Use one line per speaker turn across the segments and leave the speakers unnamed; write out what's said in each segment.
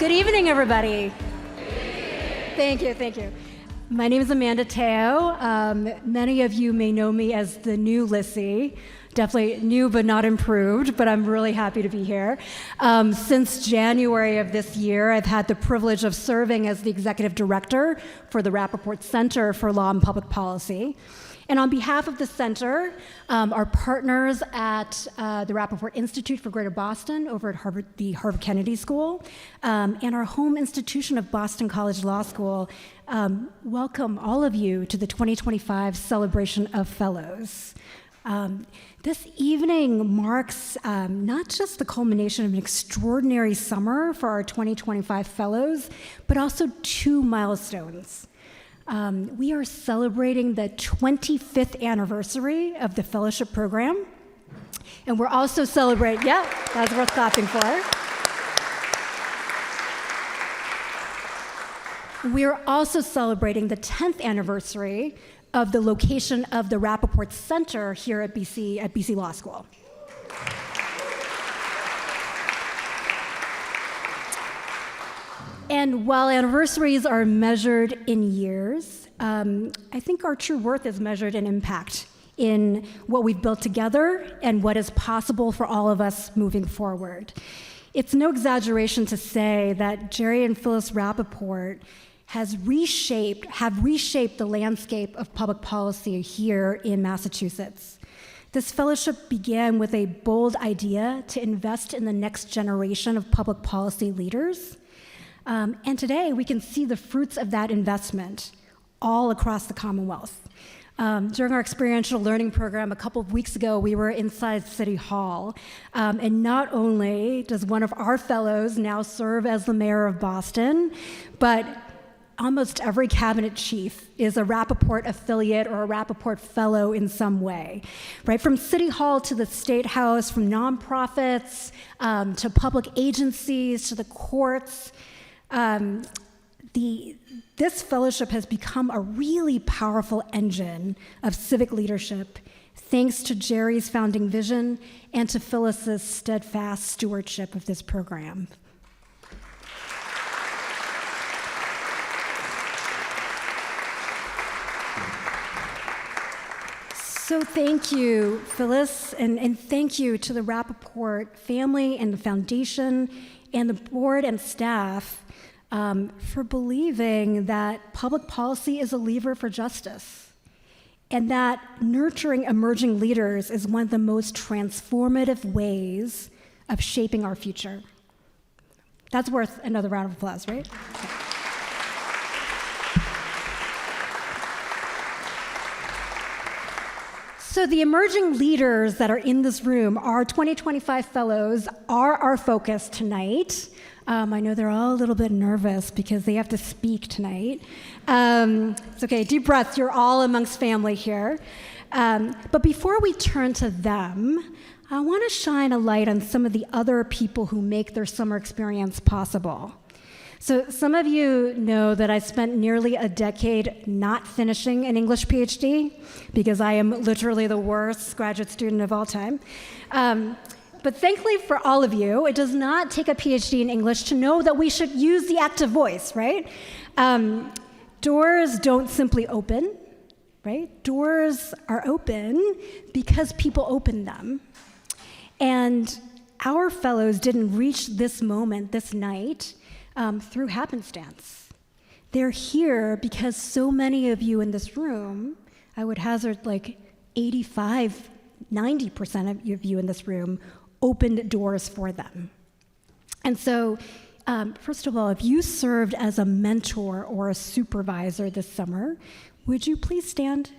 Good evening, everybody. Thank you. My name is Amanda Teo. Many of you may know me as the new Lissy. Definitely new but not improved, but I'm really happy to be here. Since January of this year, I've had the privilege of serving as the executive director for the Rappaport Center for Law and Public Policy. And on behalf of the center, our partners at the Rappaport Institute for Greater Boston over at the Harvard Kennedy School, and our home institution of Boston College Law School, welcome all of you to the 2025 Celebration of Fellows. This evening marks not just the culmination of an extraordinary summer for our 2025 fellows, but also two milestones. We are celebrating the 25th anniversary of the fellowship program, and we're also celebrating, that's worth clapping for. We are also celebrating the 10th anniversary of the location of the Rappaport Center here at BC Law School. And while anniversaries are measured in years, I think our true worth is measured in impact, in what we've built together and what is possible for all of us moving forward. It's no exaggeration to say that Jerry and Phyllis Rappaport have reshaped the landscape of public policy here in Massachusetts. This fellowship began with a bold idea to invest in the next generation of public policy leaders. And today, we can see the fruits of that investment all across the Commonwealth. During our experiential learning program a couple of weeks ago, we were inside City Hall. And not only does one of our fellows now serve as the mayor of Boston, but almost every cabinet chief is a Rappaport affiliate or a Rappaport fellow in some way, right? From City Hall to the State House, from nonprofits to public agencies to the courts. This fellowship has become a really powerful engine of civic leadership, thanks to Jerry's founding vision and to Phyllis's steadfast stewardship of this program. So thank you, Phyllis, and thank you to the Rappaport family and the foundation and the board and staff for believing that public policy is a lever for justice, and that nurturing emerging leaders is one of the most transformative ways of shaping our future. That's worth another round of applause, right? So the emerging leaders that are in this room, our 2025 fellows, are our focus tonight. I know they're all a little bit nervous because they have to speak tonight. It's okay, deep breaths, you're all amongst family here. But before we turn to them, I want to shine a light on some of the other people who make their summer experience possible. So some of you know that I spent nearly a decade not finishing an English PhD because I am literally the worst graduate student of all time. But thankfully for all of you, it does not take a PhD in English to know that we should use the active voice, right? Doors don't simply open, right? Doors are open because people open them. And our fellows didn't reach this moment, this night, through happenstance. They're here because so many of you in this room, I would hazard like 85, 90% of you in this room, opened doors for them. And so, first of all, if you served as a mentor or a supervisor this summer, would you please stand?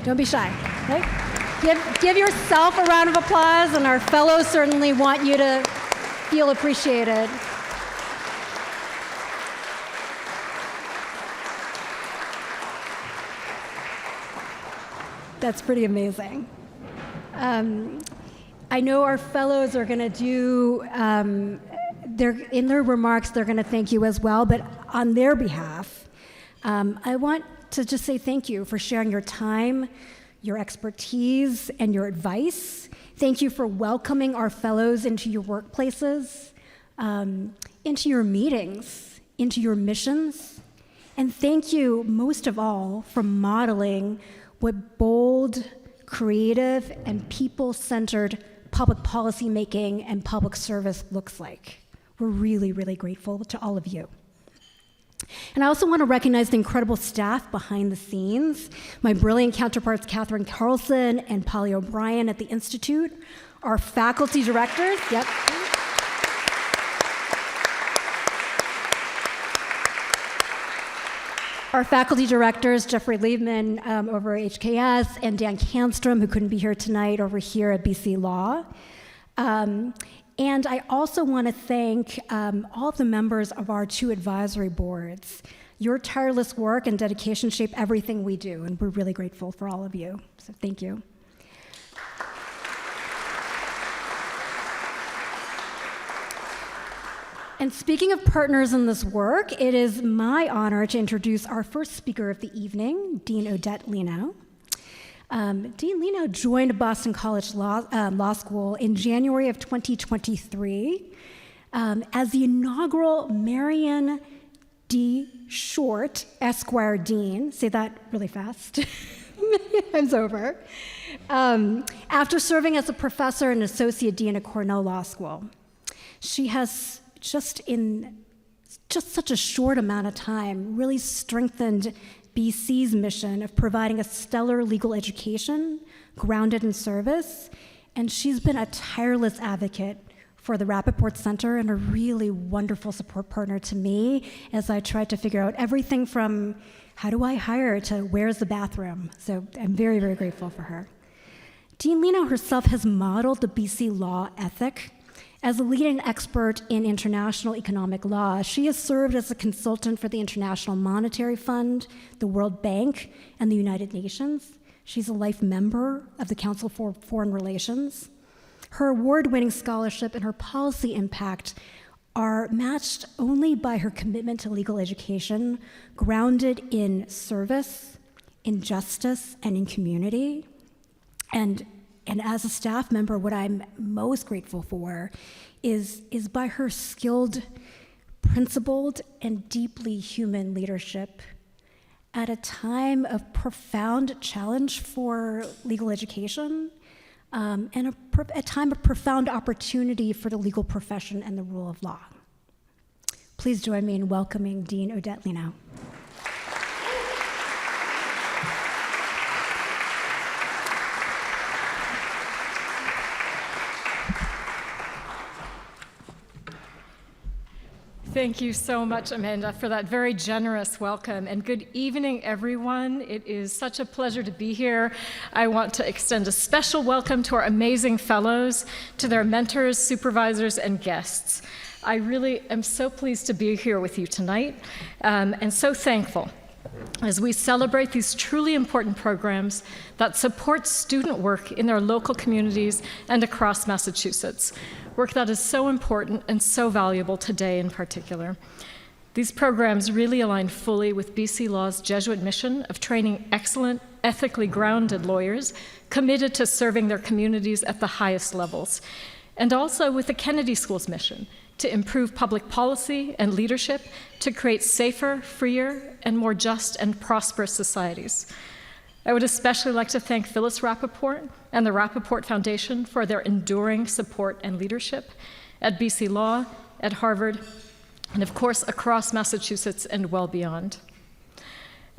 Don't be shy, right? Give yourself a round of applause, and our fellows certainly want you to feel appreciated. That's pretty amazing. I know our fellows are going to do, in their remarks, they're going to thank you as well, but on their behalf, I want to just say thank you for sharing your time, your expertise, and your advice. Thank you for welcoming our fellows into your workplaces. into your meetings, into your missions. And thank you, most of all, for modeling what bold, creative, and people-centered public policy making and public service looks like. We're really, really grateful to all of you. And I also want to recognize the incredible staff behind the scenes, my brilliant counterparts, Catherine Carlson and Polly O'Brien at the Institute, our faculty directors, our faculty directors, Jeffrey Liebman over at HKS, and Dan Canstrom, who couldn't be here tonight, over here at BC Law. And I also want to thank all of the members of our 2 advisory boards. Your tireless work and dedication shape everything we do, and we're really grateful for all of you. So thank you. And speaking of partners in this work, it is my honor to introduce our first speaker of the evening, Dean Odette Leno. Dean Leno joined Boston College Law School in January of 2023 as the inaugural Marion D. Short Esquire Dean. Say that really fast. Time's over. After serving as a professor and associate dean at Cornell Law School. She has in such a short amount of time really strengthened BC's mission of providing a stellar legal education grounded in service, and she's been a tireless advocate for the Rappaport Center and a really wonderful support partner to me as I tried to figure out everything from how do I hire to where's the bathroom. So I'm very, very grateful for her. Dean Leno herself has modeled the BC law ethic. As a leading expert in international economic law, she has served as a consultant for the International Monetary Fund, the World Bank, and the United Nations. She's a life member of the Council for Foreign Relations. Her award-winning scholarship and her policy impact are matched only by her commitment to legal education, grounded in service, in justice, and in community. And as a staff member, what I'm most grateful for is by her skilled, principled, and deeply human leadership at a time of profound challenge for legal education, and a time of profound opportunity for the legal profession and the rule of law. Please join me in welcoming Dean Odette Leno.
Thank you so much, Amanda, for that very generous welcome. And good evening, everyone. It is such a pleasure to be here. I want to extend a special welcome to our amazing fellows, to their mentors, supervisors, and guests. I really am so pleased to be here with you tonight, and so thankful as we celebrate these truly important programs that support student work in their local communities and across Massachusetts. Work that is so important and so valuable today in particular. These programs really align fully with BC Law's Jesuit mission of training excellent, ethically grounded lawyers committed to serving their communities at the highest levels, and also with the Kennedy School's mission to improve public policy and leadership to create safer, freer, and more just and prosperous societies. I would especially like to thank Phyllis Rappaport and the Rappaport Foundation for their enduring support and leadership at BC Law, at Harvard, and of course across Massachusetts and well beyond.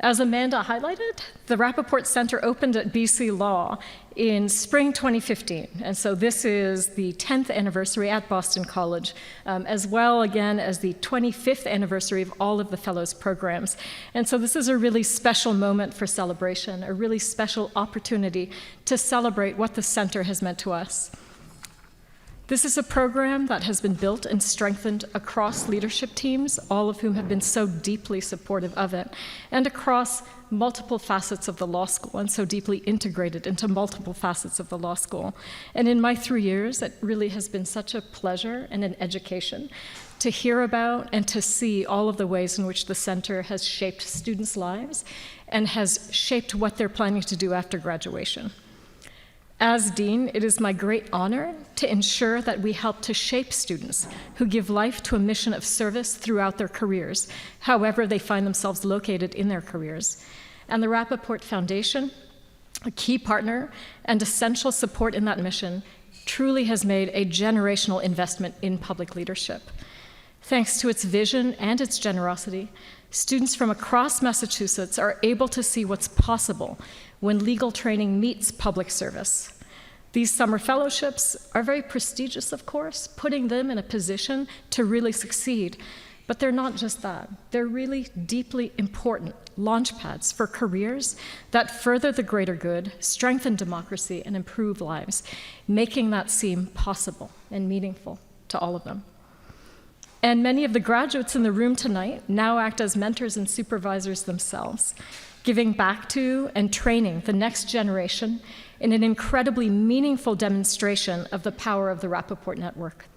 As Amanda highlighted, the Rappaport Center opened at BC Law in spring 2015, and so this is the 10th anniversary at Boston College, as well again as the 25th anniversary of all of the Fellows programs. And so this is a really special moment for celebration, a really special opportunity to celebrate what the center has meant to us. This is a program that has been built and strengthened across leadership teams, all of whom have been so deeply supportive of it, and across multiple facets of the law school, and so deeply integrated into multiple facets of the law school. And in my 3 years, it really has been such a pleasure and an education to hear about and to see all of the ways in which the center has shaped students' lives and has shaped what they're planning to do after graduation. As Dean, it is my great honor to ensure that we help to shape students who give life to a mission of service throughout their careers, however they find themselves located in their careers. And the Rappaport Foundation, a key partner and essential support in that mission, truly has made a generational investment in public leadership. Thanks to its vision and its generosity, students from across Massachusetts are able to see what's possible when legal training meets public service. These summer fellowships are very prestigious, of course, putting them in a position to really succeed. But they're not just that. They're really deeply important launchpads for careers that further the greater good, strengthen democracy, and improve lives, making that seem possible and meaningful to all of them. And many of the graduates in the room tonight now act as mentors and supervisors themselves, giving back to and training the next generation in an incredibly meaningful demonstration of the power of the Rappaport Network.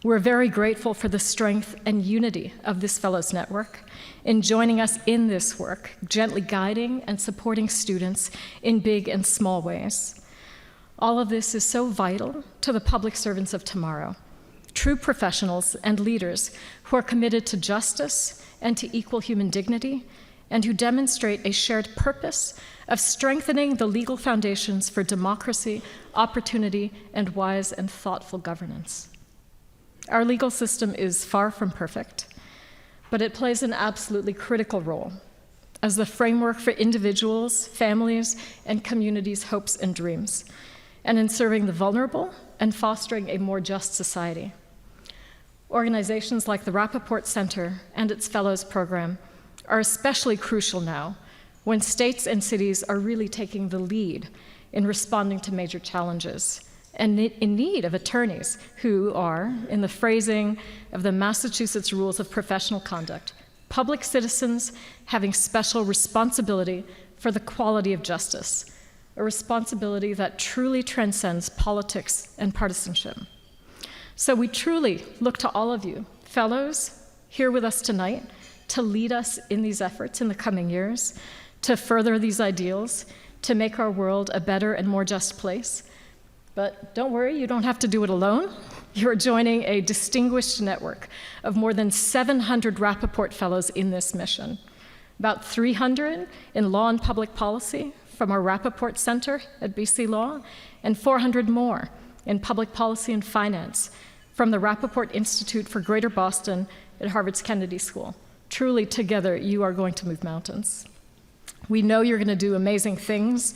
We're very grateful for the strength and unity of this Fellows Network in joining us in this work, gently guiding and supporting students in big and small ways. All of this is so vital to the public servants of tomorrow, true professionals and leaders who are committed to justice and to equal human dignity, and who demonstrate a shared purpose of strengthening the legal foundations for democracy, opportunity, and wise and thoughtful governance. Our legal system is far from perfect, but it plays an absolutely critical role as the framework for individuals, families, and communities' hopes and dreams, and in serving the vulnerable and fostering a more just society. Organizations like the Rappaport Center and its Fellows Program are especially crucial now when states and cities are really taking the lead in responding to major challenges and in need of attorneys who are, in the phrasing of the Massachusetts Rules of Professional Conduct, public citizens having special responsibility for the quality of justice, a responsibility that truly transcends politics and partisanship. So we truly look to all of you, fellows, here with us tonight, to lead us in these efforts in the coming years, to further these ideals, to make our world a better and more just place. But don't worry, you don't have to do it alone. You're joining a distinguished network of more than 700 Rappaport Fellows in this mission, about 300 in law and public policy from our Rappaport Center at BC Law, and 400 more in public policy and finance from the Rappaport Institute for Greater Boston at Harvard's Kennedy School. Truly, together, you are going to move mountains. We know you're going to do amazing things.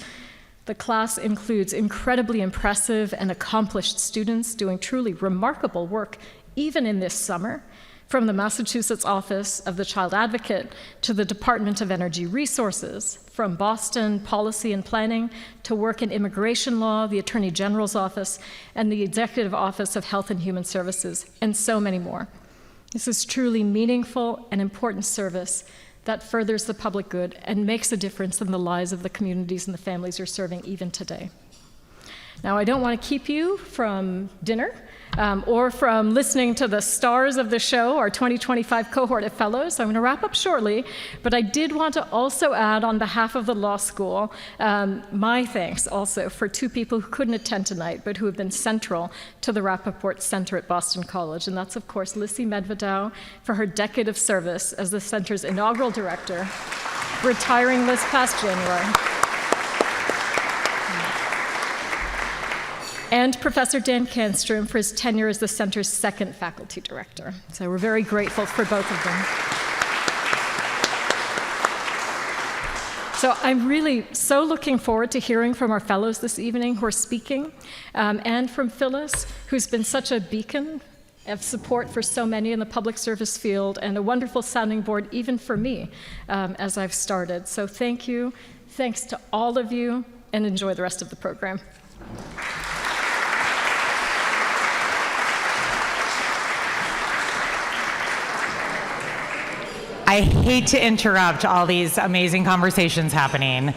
The class includes incredibly impressive and accomplished students doing truly remarkable work, even in this summer, from the Massachusetts Office of the Child Advocate to the Department of Energy Resources, from Boston Policy and Planning to work in immigration law, the Attorney General's Office, and the Executive Office of Health and Human Services, and so many more. This is truly meaningful and important service that furthers the public good and makes a difference in the lives of the communities and the families you're serving even today. Now, I don't want to keep you from dinner or from listening to the stars of the show, our 2025 cohort of fellows. I'm going to wrap up shortly, but I did want to also add, on behalf of the law school, my thanks also for two people who couldn't attend tonight, but who have been central to the Rappaport Center at Boston College. And that's, of course, Lissy Medvedow for her decade of service as the center's inaugural director, retiring this past January. And Professor Dan Canstrom for his tenure as the center's second faculty director. So we're very grateful for both of them. So I'm really so looking forward to hearing from our fellows this evening who are speaking, and from Phyllis, who's been such a beacon of support for so many in the public service field and a wonderful sounding board even for me as I've started. So thank you, thanks to all of you, and enjoy the rest of the program.
I hate to interrupt all these amazing conversations happening,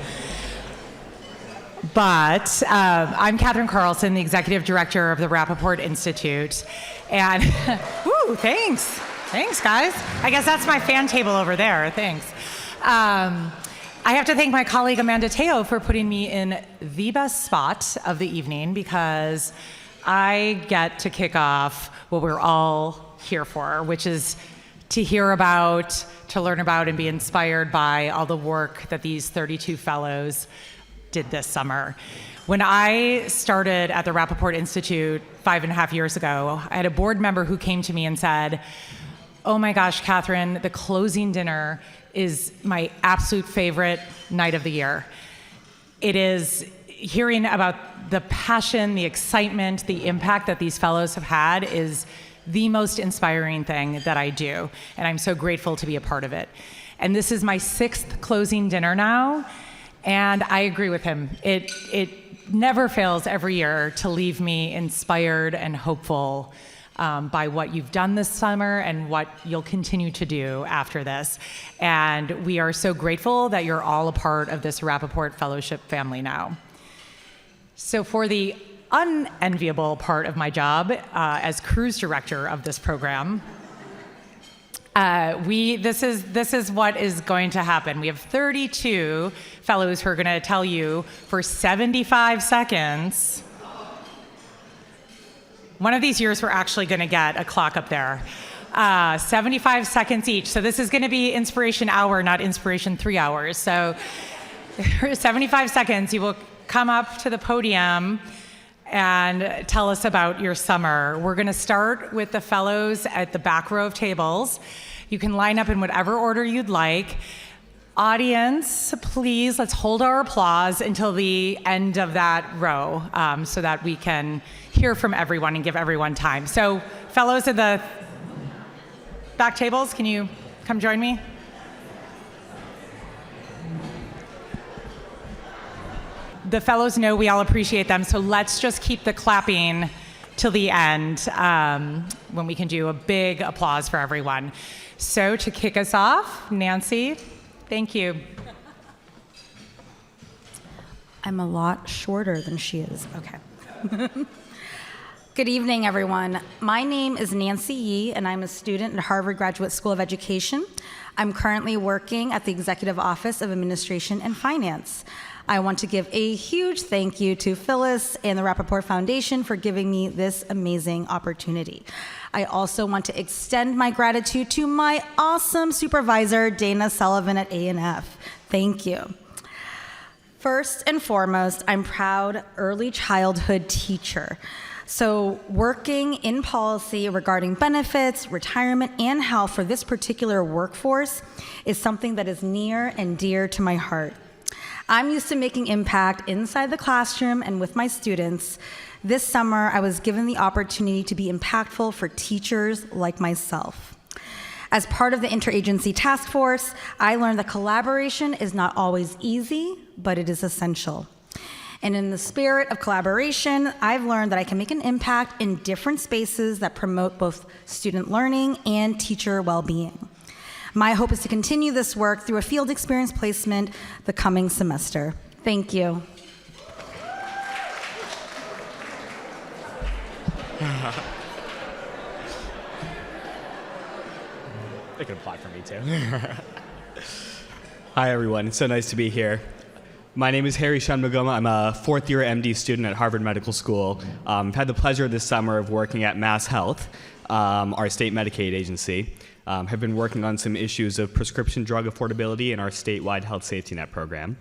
but I'm Katherine Carlson, the Executive Director of the Rappaport Institute, and woo, thanks guys. I guess that's my fan table over there, thanks. I have to thank my colleague Amanda Teo for putting me in the best spot of the evening because I get to kick off what we're all here for, which is to hear about, to learn about, and be inspired by all the work that these 32 fellows did this summer. When I started at the Rappaport Institute 5.5 years ago, I had a board member who came to me and said, "Oh my gosh, Catherine, the closing dinner is my absolute favorite night of the year. It is hearing about the passion, the excitement, the impact that these fellows have had is the most inspiring thing that I do, and I'm so grateful to be a part of it." And this is my 6th closing dinner now, and I agree with him. It never fails every year to leave me inspired and hopeful by what you've done this summer and what you'll continue to do after this. And we are so grateful that you're all a part of this Rappaport Fellowship family now. So for the unenviable part of my job as cruise director of this program, this is what is going to happen. We have 32 fellows who are going to tell you for 75 seconds. One of these years, we're actually going to get a clock up there. 75 seconds each. So this is going to be Inspiration Hour, not Inspiration 3 hours. So 75 seconds, you will come up to the podium and tell us about your summer. We're going to start with the fellows at the back row of tables. You can line up in whatever order you'd like. Audience, please, let's hold our applause until the end of that row so that we can hear from everyone and give everyone time. So fellows at the back tables, can you come join me? The fellows know we all appreciate them, so let's just keep the clapping till the end when we can do a big applause for everyone. So to kick us off, Nancy, thank you.
I'm a lot shorter than she is. Okay. Good evening, everyone. My name is Nancy Yee, and I'm a student at Harvard Graduate School of Education. I'm currently working at the Executive Office of Administration and Finance. I want to give a huge thank you to Phyllis and the Rappaport Foundation for giving me this amazing opportunity. I also want to extend my gratitude to my awesome supervisor, Dana Sullivan at A&F. Thank you. First and foremost, I'm proud early childhood teacher. So working in policy regarding benefits, retirement, and health for this particular workforce is something that is near and dear to my heart. I'm used to making impact inside the classroom and with my students. This summer, I was given the opportunity to be impactful for teachers like myself. As part of the interagency task force, I learned that collaboration is not always easy, but it is essential. And in the spirit of collaboration, I've learned that I can make an impact in different spaces that promote both student learning and teacher well-being. My hope is to continue this work through a field experience placement the coming semester. Thank you.
They can apply for me too. Hi everyone, it's so nice to be here. My name is Harry Shanmugama. I'm a 4th-year MD student at Harvard Medical School. I've had the pleasure this summer of working at Mass Health, our state Medicaid agency. Have been working on some issues of prescription drug affordability in our statewide health safety net program.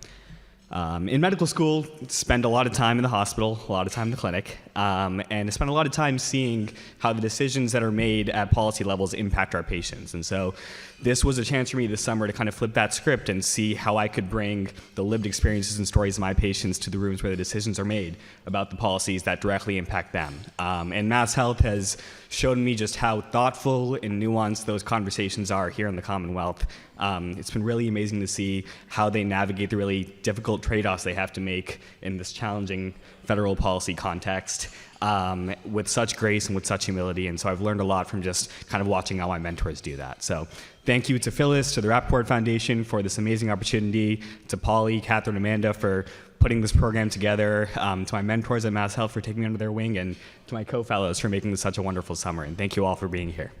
In medical school, spend a lot of time in the hospital, a lot of time in the clinic, and spend a lot of time seeing how the decisions that are made at policy levels impact our patients. And so this was a chance for me this summer to kind of flip that script and see how I could bring the lived experiences and stories of my patients to the rooms where the decisions are made about the policies that directly impact them. And Mass Health has shown me just how thoughtful and nuanced those conversations are here in the Commonwealth. It's been really amazing to see how they navigate the really difficult trade-offs they have to make in this challenging federal policy context with such grace and with such humility. And so I've learned a lot from just kind of watching how my mentors do that. So thank you to Phyllis, to the Rappaport Foundation for this amazing opportunity, to Polly, Catherine, Amanda for putting this program together, to my mentors at Mass Health for taking me under their wing, and to my co-fellows for making this such a wonderful summer. And thank you all for being here.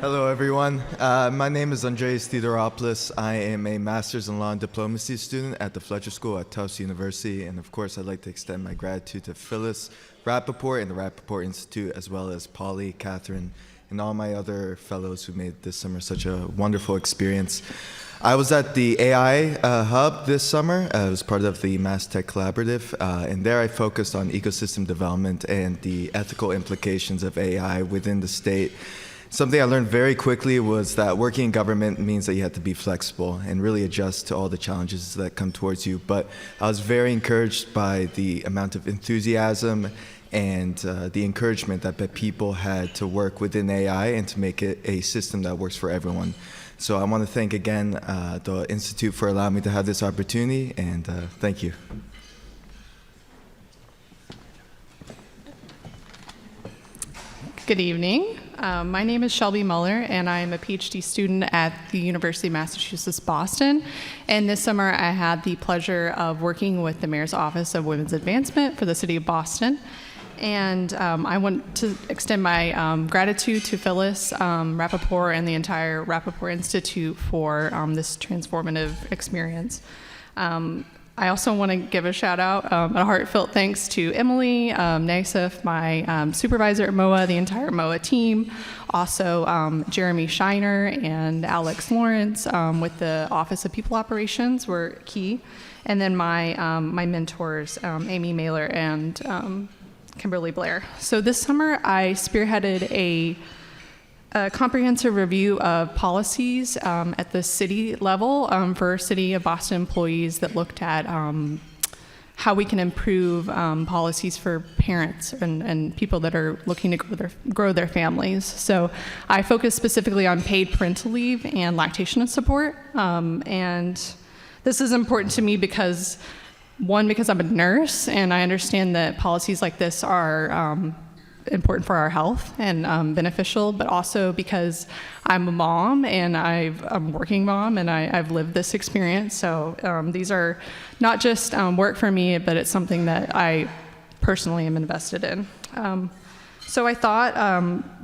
Hello, everyone. My name is Andreas Theodoropoulos. I am a Master's in Law and Diplomacy student at the Fletcher School at Tufts University. And of course, I'd like to extend my gratitude to Phyllis Rappaport and the Rappaport Institute, as well as Polly, Catherine, and all my other fellows who made this summer such a wonderful experience. I was at the AI Hub this summer. I was part of the Mass Tech Collaborative, and there I focused on ecosystem development and the ethical implications of AI within the state. Something I learned very quickly was that working in government means that you have to be flexible and really adjust to all the challenges that come towards you. But I was very encouraged by the amount of enthusiasm and the encouragement that people had to work within AI and to make it a system that works for everyone. So I want to thank again the Institute for allowing me to have this opportunity, and thank you.
Good evening. My name is Shelby Muller, and I am a PhD student at the University of Massachusetts, Boston. And this summer, I had the pleasure of working with the Mayor's Office of Women's Advancement for the City of Boston. And I want to extend my gratitude to Phyllis Rappaport and the entire Rappaport Institute for this transformative experience. I also want to give a shout out, a heartfelt thanks to Emily, Naisif, my supervisor at MOA, the entire MOA team, also Jeremy Shiner and Alex Lawrence with the Office of People Operations were key, and then my mentors, Amy Mailer and Kimberly Blair. So this summer I spearheaded a comprehensive review of policies at the city level for City of Boston employees that looked at how we can improve policies for parents and people that are looking to grow their families. So I focused specifically on paid parental leave and lactation support. And this is important to me because, one, because I'm a nurse and I understand that policies like this are important for our health and beneficial, but also because I'm a mom and I'm a working mom and I've lived this experience. So these are not just work for me, but it's something that I personally am invested in. So I thought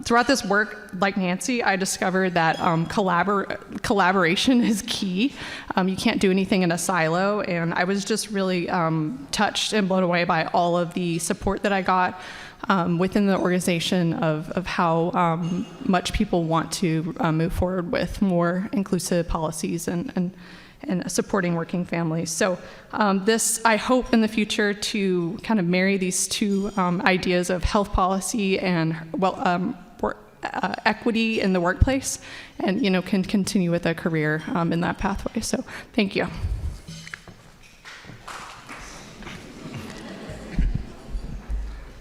throughout this work, like Nancy, I discovered that collaboration is key. You can't do anything in a silo, and I was just really touched and blown away by all of the support that I got within the organization of how much people want to move forward with more inclusive policies and supporting working families. So this, I hope in the future to kind of marry these two ideas of health policy and equity in the workplace, and can continue with a career in that pathway. So thank you.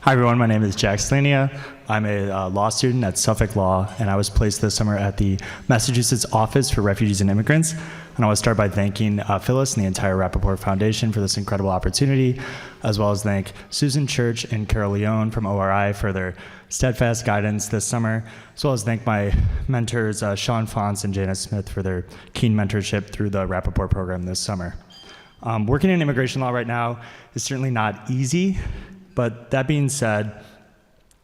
Hi everyone, my name is Jack Slania. I'm a law student at Suffolk Law, and I was placed this summer at the Massachusetts Office for Refugees and Immigrants. And I want to start by thanking Phyllis and the entire Rappaport Foundation for this incredible opportunity, as well as thank Susan Church and Carol Leone from ORI for their steadfast guidance this summer, as well as thank my mentors, Sean Fonts and Janice Smith, for their keen mentorship through the Rappaport program this summer. Working in immigration law right now is certainly not easy. But that being said,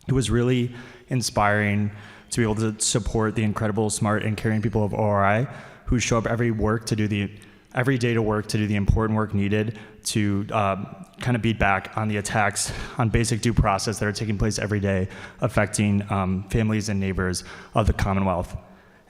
it was really inspiring to be able to support the incredible, smart, and caring people of ORI who show up every day to work to do the important work needed to kind of beat back on the attacks on basic due process that are taking place every day, affecting families and neighbors of the Commonwealth.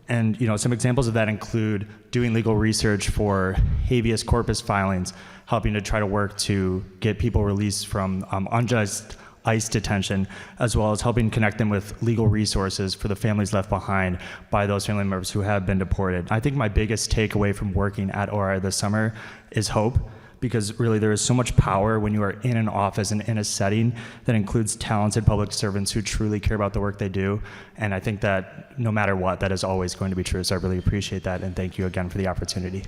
And some examples of that include doing legal research for habeas corpus filings, helping to try to work to get people released from unjust ICE detention, as well as helping connect them with legal resources for the families left behind by those family members who have been deported. I think my biggest takeaway from working at ORI this summer is hope, because really there is so much power when you are in an office and in a setting that includes talented public servants who truly care about the work they do. And I think that no matter what, that is always going to be true. So I really appreciate that, and thank you again for the opportunity.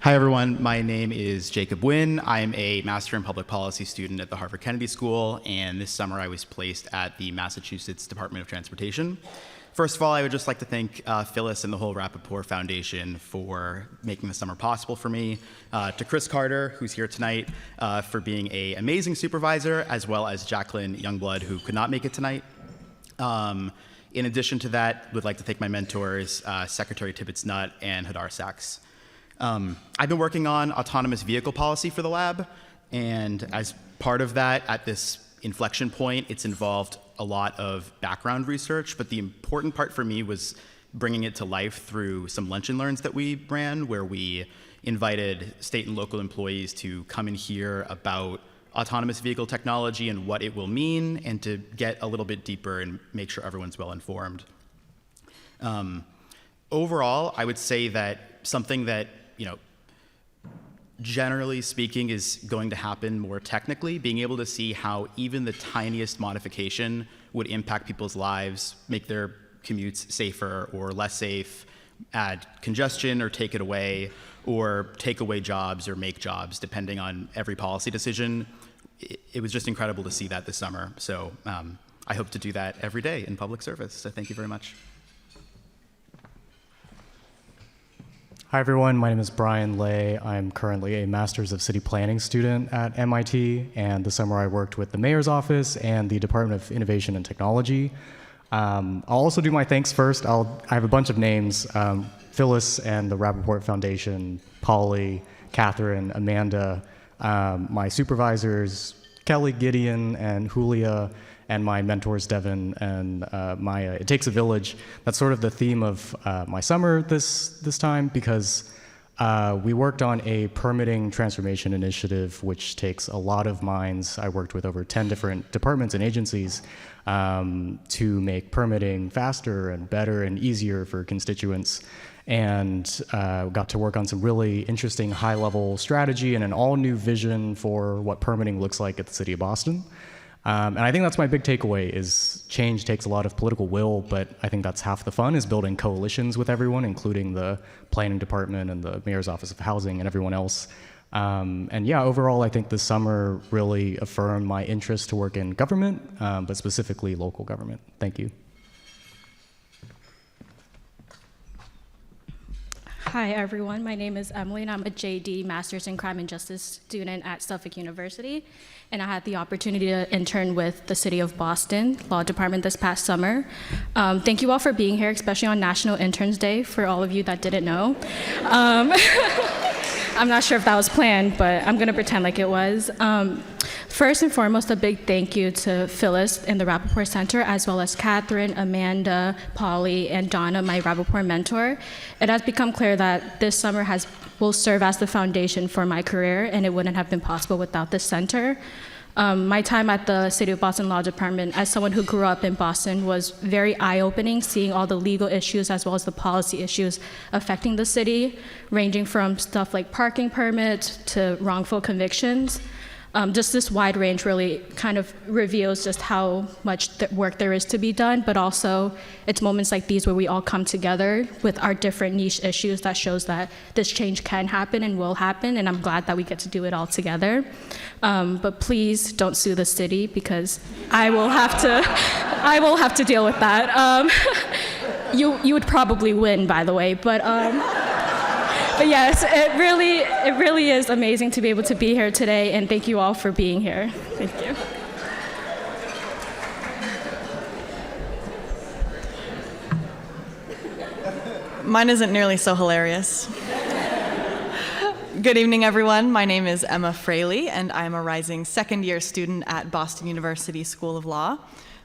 Hi everyone, my name is Jacob Wynn. I'm a Master in Public Policy student at the Harvard Kennedy School, and this summer I was placed at the Massachusetts Department of Transportation. First of all, I would just like to thank Phyllis and the whole Rappaport Foundation for making the summer possible for me. To Chris Carter, who's here tonight, for being an amazing supervisor, as well as Jacqueline Youngblood, who could not make it tonight. In addition to that, would like to thank my mentors, Secretary Tibbetts Nutt and Hadar Sachs. I've been working on autonomous vehicle policy for the lab, and as part of that, at this inflection point, it's involved a lot of background research, but the important part for me was bringing it to life through some lunch and learns that we ran, where we invited state and local employees to come and hear about autonomous vehicle technology and what it will mean, and to get a little bit deeper and make sure everyone's well informed. Overall, I would say that something that, generally speaking, is going to happen more technically, being able to see how even the tiniest modification would impact people's lives, make their commutes safer or less safe, add congestion or take it away, or take away jobs or make jobs, depending on every policy decision. It was just incredible to see that this summer. So I hope to do that every day in public service. So thank you very much.
Hi everyone, my name is Brian Lay. I'm currently a Master's of City Planning student at MIT, and this summer I worked with the Mayor's Office and the Department of Innovation and Technology. I'll also do my thanks first. I have a bunch of names, Phyllis and the Rappaport Foundation, Polly, Catherine, Amanda, my supervisors, Kelly, Gideon, and Julia, and my mentors, Devin and Maya. It takes a village. That's sort of the theme of my summer this time, because we worked on a permitting transformation initiative, which takes a lot of minds. I worked with over 10 different departments and agencies to make permitting faster and better and easier for constituents, and got to work on some really interesting high-level strategy and an all-new vision for what permitting looks like at the City of Boston. And I think that's my big takeaway, is change takes a lot of political will, but I think that's half the fun, is building coalitions with everyone, including the planning department and the Mayor's Office of Housing and everyone else. And yeah, overall, I think this summer really affirmed my interest to work in government, but specifically local government. Thank you.
Hi, everyone. My name is Emily, and I'm a JD Master's in Crime and Justice student at Suffolk University. And I had the opportunity to intern with the City of Boston Law Department this past summer. Thank you all for being here, especially on National Interns Day, for all of you that didn't know. I'm not sure if that was planned, but I'm going to pretend like it was. First and foremost, a big thank you to Phyllis and the Rappaport Center, as well as Catherine, Amanda, Polly, and Donna, my Rappaport mentor. It has become clear that this summer will serve as the foundation for my career, and it wouldn't have been possible without this center. My time at the City of Boston Law Department, as someone who grew up in Boston, was very eye-opening, seeing all the legal issues as well as the policy issues affecting the city, ranging from stuff like parking permits to wrongful convictions. Just this wide range really kind of reveals just how much work there is to be done, but also it's moments like these where we all come together with our different niche issues that shows that this change can happen and will happen, and I'm glad that we get to do it all together. But please don't sue the city, because I will have to deal with that. You would probably win, by the way, but yes, it really is amazing to be able to be here today, and thank you all for being here. Thank you.
Mine isn't nearly so hilarious. Good evening, everyone. My name is Emma Fraley, and I'm a rising second-year student at Boston University School of Law.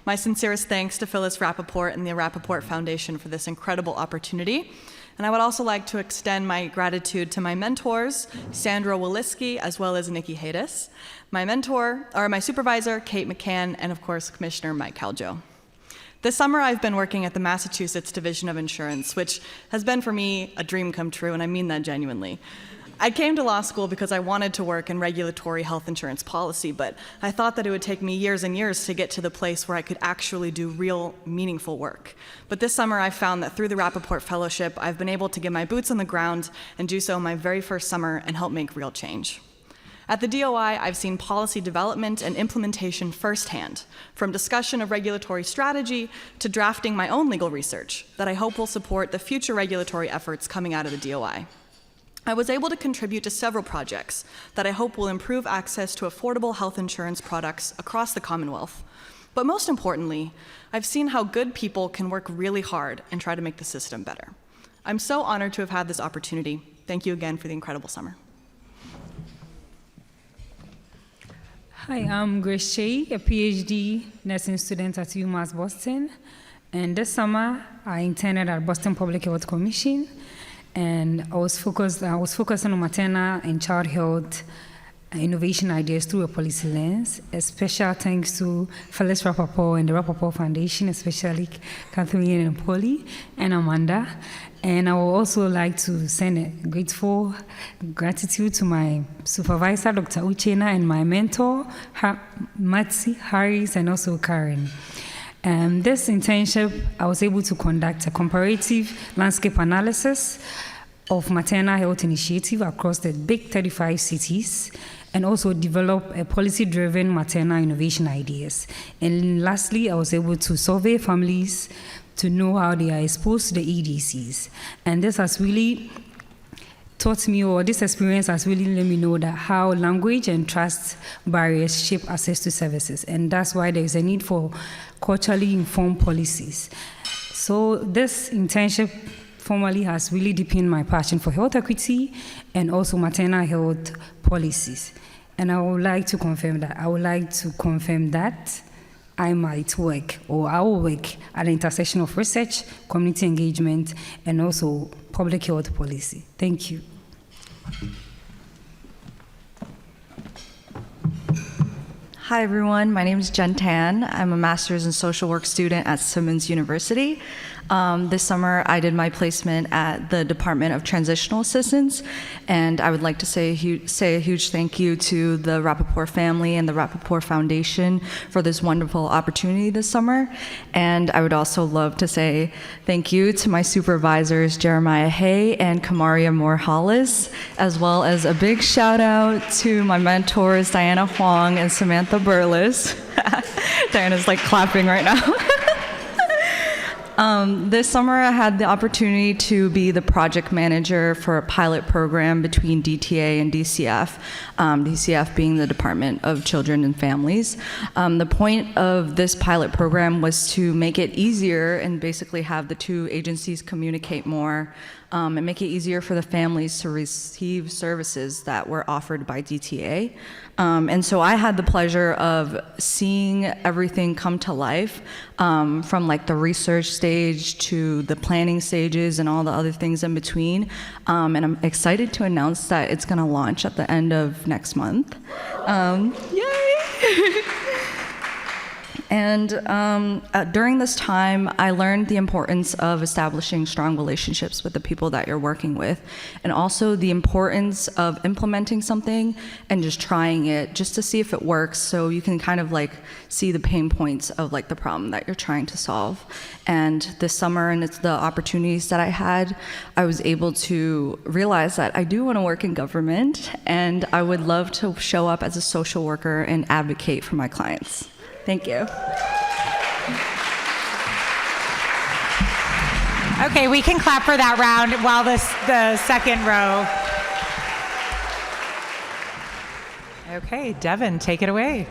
My sincerest thanks to Phyllis Rappaport and the Rappaport Foundation for this incredible opportunity. And I would also like to extend my gratitude to my mentors, Sandra Woliski, as well as Nikki Haydes, my supervisor, Kate McCann, and of course, Commissioner Mike Caljo. This summer, I've been working at the Massachusetts Division of Insurance, which has been for me a dream come true, and I mean that genuinely. I came to law school because I wanted to work in regulatory health insurance policy, but I thought that it would take me years and years to get to the place where I could actually do real, meaningful work. But this summer, I found that through the Rappaport Fellowship, I've been able to get my boots on the ground and do so my very first summer and help make real change. At the DOI, I've seen policy development and implementation firsthand, from discussion of regulatory strategy to drafting my own legal research that I hope will support the future regulatory efforts coming out of the DOI. I was able to contribute to several projects that I hope will improve access to affordable health insurance products across the Commonwealth. But most importantly, I've seen how good people can work really hard and try to make the system better. I'm so honored to have had this opportunity. Thank you again for the incredible summer.
Hi, I'm Grace Shea, a PhD nursing student at UMass Boston. And this summer, I interned at Boston Public Health Commission, and I was focusing on maternal and child health innovation ideas through a policy lens. A special thanks to Phyllis Rappaport and the Rappaport Foundation, especially Catherine and Polly and Amanda. And I would also like to send a grateful gratitude to my supervisor, Dr. Uchena, and my mentor, Matsi, Harris, and also Karen. This internship, I was able to conduct a comparative landscape analysis of maternal health initiative across the big 35 cities, and also develop a policy-driven maternal innovation ideas. And lastly, I was able to survey families to know how they are exposed to the EDCs. And this has really taught me, or this experience has really let me know that how language and trust barriers shape access to services. And that's why there is a need for culturally informed policies. So this internship formally has really deepened my passion for health equity and also maternal health policies. And I would like to confirm that I might work, or I will work at the intersection of research, community engagement, and also public health policy. Thank you.
Hi everyone, my name is Jen Tan. I'm a master's in social work student at Simmons University. This summer I did my placement at the Department of Transitional Assistance, and I would like to say a huge thank you to the Rappaport family and the Rappaport Foundation for this wonderful opportunity this summer. And I would also love to say thank you to my supervisors Jeremiah Hay and Kamaria Moore-Hollis, as well as a big shout out to my mentors Diana Huang and Samantha Burles. Diana's like clapping right now. This summer I had the opportunity to be the project manager for a pilot program between DTA and DCF, DCF being the Department of Children and Families. The point of this pilot program was to make it easier and basically have the two agencies communicate more, and make it easier for the families to receive services that were offered by DTA. And so I had the pleasure of seeing everything come to life, from like the research stage to the planning stages and all the other things in between. And I'm excited to announce that it's gonna launch at the end of next month. Yay! And during this time, I learned the importance of establishing strong relationships with the people that you're working with, and also the importance of implementing something and just trying it just to see if it works, so you can kind of like see the pain points of like the problem that you're trying to solve. And this summer, and it's the opportunities that I had, I was able to realize that I do want to work in government, and I would love to show up as a social worker and advocate for my clients. Thank you.
Okay, we can clap for that round while the second row. Okay, Devin, take it away.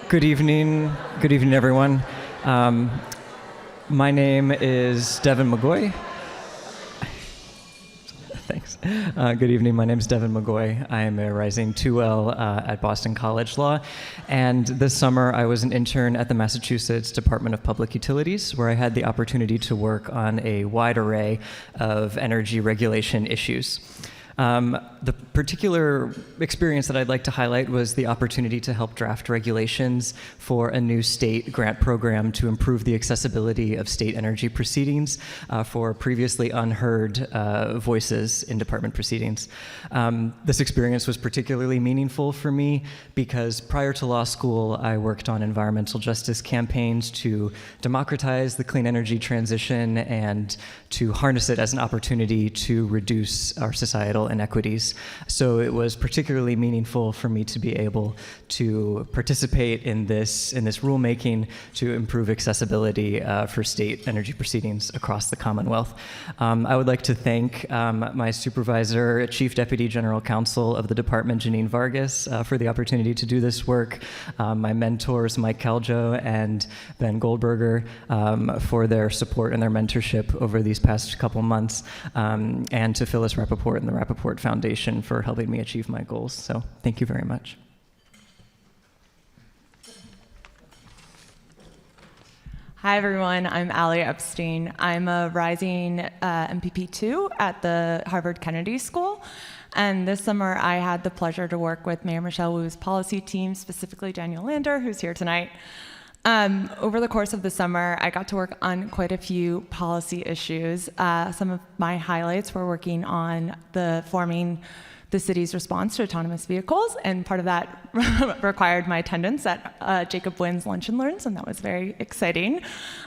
Good evening, everyone. My name is Devin McGoy. Thanks. Good evening. My name is Devin McGoy. I am a rising 2L at Boston College Law. And this summer, I was an intern at the Massachusetts Department of Public Utilities, where I had the opportunity to work on a wide array of energy regulation issues. The particular experience that I'd like to highlight was the opportunity to help draft regulations for a new state grant program to improve the accessibility of state energy proceedings for previously unheard voices in department proceedings. This experience was particularly meaningful for me because prior to law school, I worked on environmental justice campaigns to democratize the clean energy transition and to harness it as an opportunity to reduce our societal inequities. So it was particularly meaningful for me to be able to participate in this rulemaking to improve accessibility for state energy proceedings across the Commonwealth. I would like to thank my supervisor, Chief Deputy General Counsel of the department, Janine Vargas, for the opportunity to do this work, my mentors, Mike Caljo and Ben Goldberger, for their support and their mentorship over these past couple months, and to Phyllis Rappaport and the Rappaport Foundation for helping me achieve my goals. So thank you very much.
Hi everyone, I'm Allie Epstein. I'm a rising MPP2 at the Harvard Kennedy School. And this summer I had the pleasure to work with Mayor Michelle Wu's policy team, specifically Daniel Lander, who's here tonight. Over the course of the summer, I got to work on quite a few policy issues. Some of my highlights were working on forming the city's response to autonomous vehicles, and part of that required my attendance at Jacob Wynn's Lunch and Learns, and that was very exciting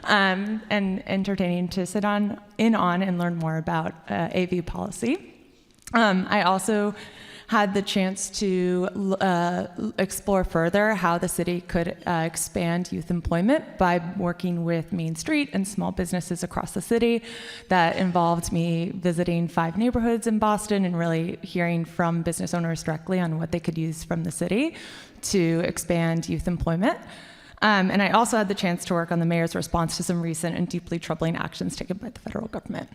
and entertaining to sit in on and learn more about AV policy. I also had the chance to explore further how the city could expand youth employment by working with Main Street and small businesses across the city. That involved me visiting 5 neighborhoods in Boston and really hearing from business owners directly on what they could use from the city to expand youth employment. And I also had the chance to work on the mayor's response to some recent and deeply troubling actions taken by the federal government.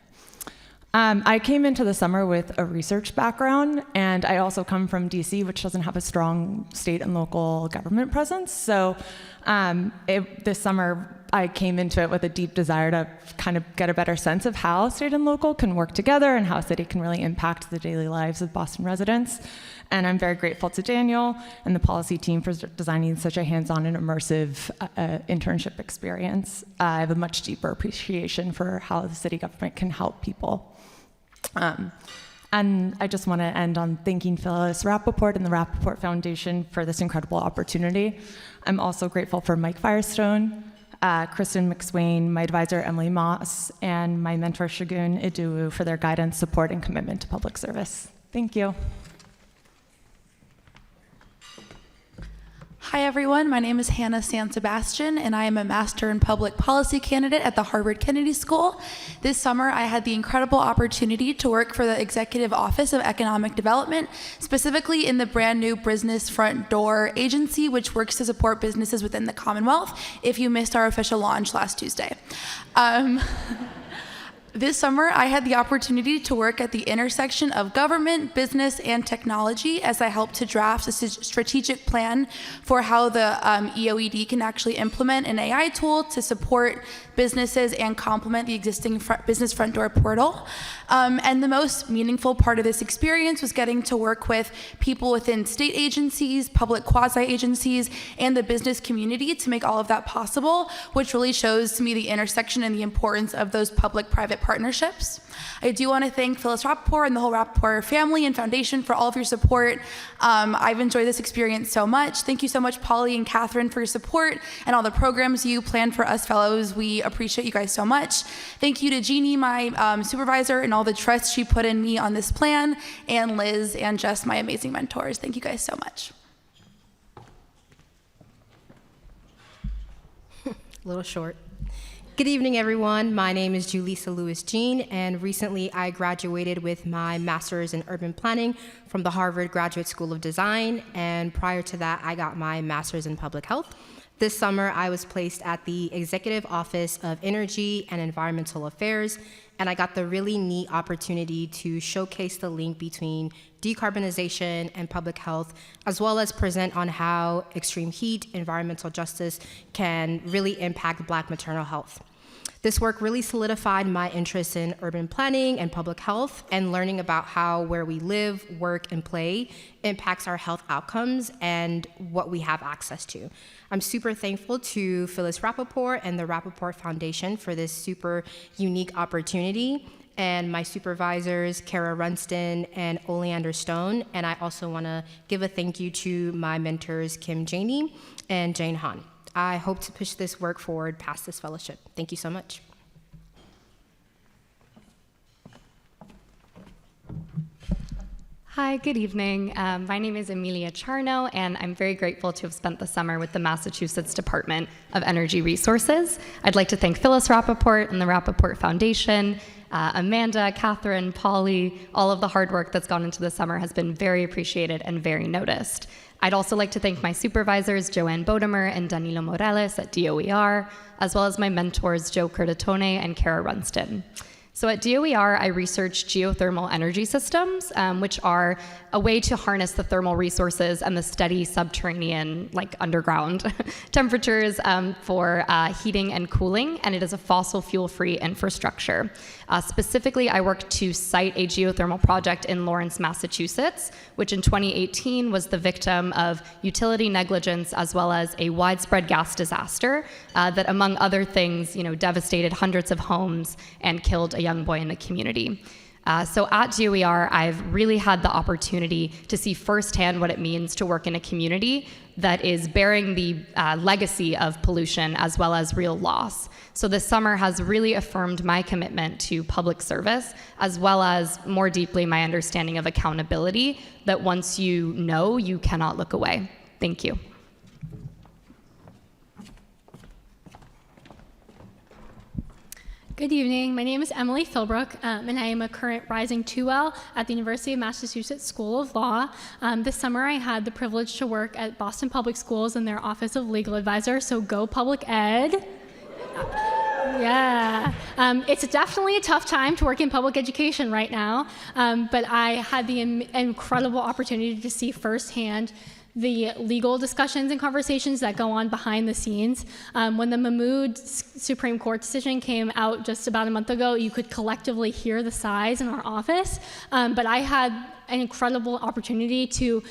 I came into the summer with a research background, and I also come from DC, which doesn't have a strong state and local government presence. So this summer, I came into it with a deep desire to kind of get a better sense of how state and local can work together and how city can really impact the daily lives of Boston residents. And I'm very grateful to Daniel and the policy team for designing such a hands-on and immersive internship experience. I have a much deeper appreciation for how the city government can help people. And I just want to end on thanking Phyllis Rappaport and the Rappaport Foundation for this incredible opportunity. I'm also grateful for Mike Firestone, Kristen McSwain, my advisor Emily Moss, and my mentor Shagun Iduwu for their guidance, support, and commitment to public service. Thank you.
Hi everyone, my name is Hannah San Sebastian and I am a Master in Public Policy candidate at the Harvard Kennedy School. This summer I had the incredible opportunity to work for the Executive Office of Economic Development, specifically in the brand new Business Front Door agency, which works to support businesses within the Commonwealth, if you missed our official launch last Tuesday. This summer, I had the opportunity to work at the intersection of government, business, and technology as I helped to draft a strategic plan for how the EOED can actually implement an AI tool to support businesses and complement the existing Business Front Door portal. And the most meaningful part of this experience was getting to work with people within state agencies, public quasi-agencies, and the business community to make all of that possible, which really shows to me the intersection and the importance of those public-private partnerships. I do want to thank Phyllis Rappaport and the whole Rappaport family and foundation for all of your support. I've enjoyed this experience so much. Thank you so much, Polly and Catherine, for your support and all the programs you planned for us fellows. We appreciate you guys so much. Thank you to Jeannie, my supervisor, and all the trust she put in me on this plan, and Liz and Jess, my amazing mentors. Thank you guys so much.
A little short. Good evening, everyone. My name is Julissa Lewis-Jean, and recently I graduated with my master's in urban planning from the Harvard Graduate School of Design, and prior to that, I got my master's in public health. This summer, I was placed at the Executive Office of Energy and Environmental Affairs, and I got the really neat opportunity to showcase the link between decarbonization and public health, as well as present on how extreme heat, environmental justice can really impact Black maternal health. This work really solidified my interest in urban planning and public health and learning about how where we live, work, and play impacts our health outcomes and what we have access to. I'm super thankful to Phyllis Rappaport and the Rappaport Foundation for this super unique opportunity, and my supervisors, Kara Runston and Oleander Stone. And I also want to give a thank you to my mentors, Kim Janey and Jane Han. I hope to push this work forward past this fellowship. Thank you so much.
Hi, good evening. My name is Amelia Charno, and I'm very grateful to have spent the summer with the Massachusetts Department of Energy Resources. I'd like to thank Phyllis Rappaport and the Rappaport Foundation, Amanda, Catherine, Polly. All of the hard work that's gone into the summer has been very appreciated and very noticed. I'd also like to thank my supervisors, Joanne Bodemer and Danilo Morales at DOER, as well as my mentors, Joe Curtatone and Kara Runston. So at DOER, I research geothermal energy systems, which are a way to harness the thermal resources and the steady subterranean, like underground temperatures for heating and cooling, and it is a fossil fuel-free infrastructure. Specifically, I work to site a geothermal project in Lawrence, Massachusetts, which in 2018 was the victim of utility negligence as well as a widespread gas disaster that, among other things, devastated hundreds of homes and killed a young boy in the community. So at DOER, I've really had the opportunity to see firsthand what it means to work in a community that is bearing the legacy of pollution as well as real loss. So this summer has really affirmed my commitment to public service, as well as more deeply my understanding of accountability, that once you know, you cannot look away. Thank you.
Good evening. My name is Emily Philbrook, and I am a current Rising 2L at the University of Massachusetts School of Law. This summer, I had the privilege to work at Boston Public Schools in their Office of Legal Advisor, so go public ed. Yeah. It's definitely a tough time to work in public education right now, but I had the incredible opportunity to see firsthand the legal discussions and conversations that go on behind the scenes. When the Mahmood Supreme Court decision came out just about a month ago, you could collectively hear the sighs in our office, but I had an incredible opportunity to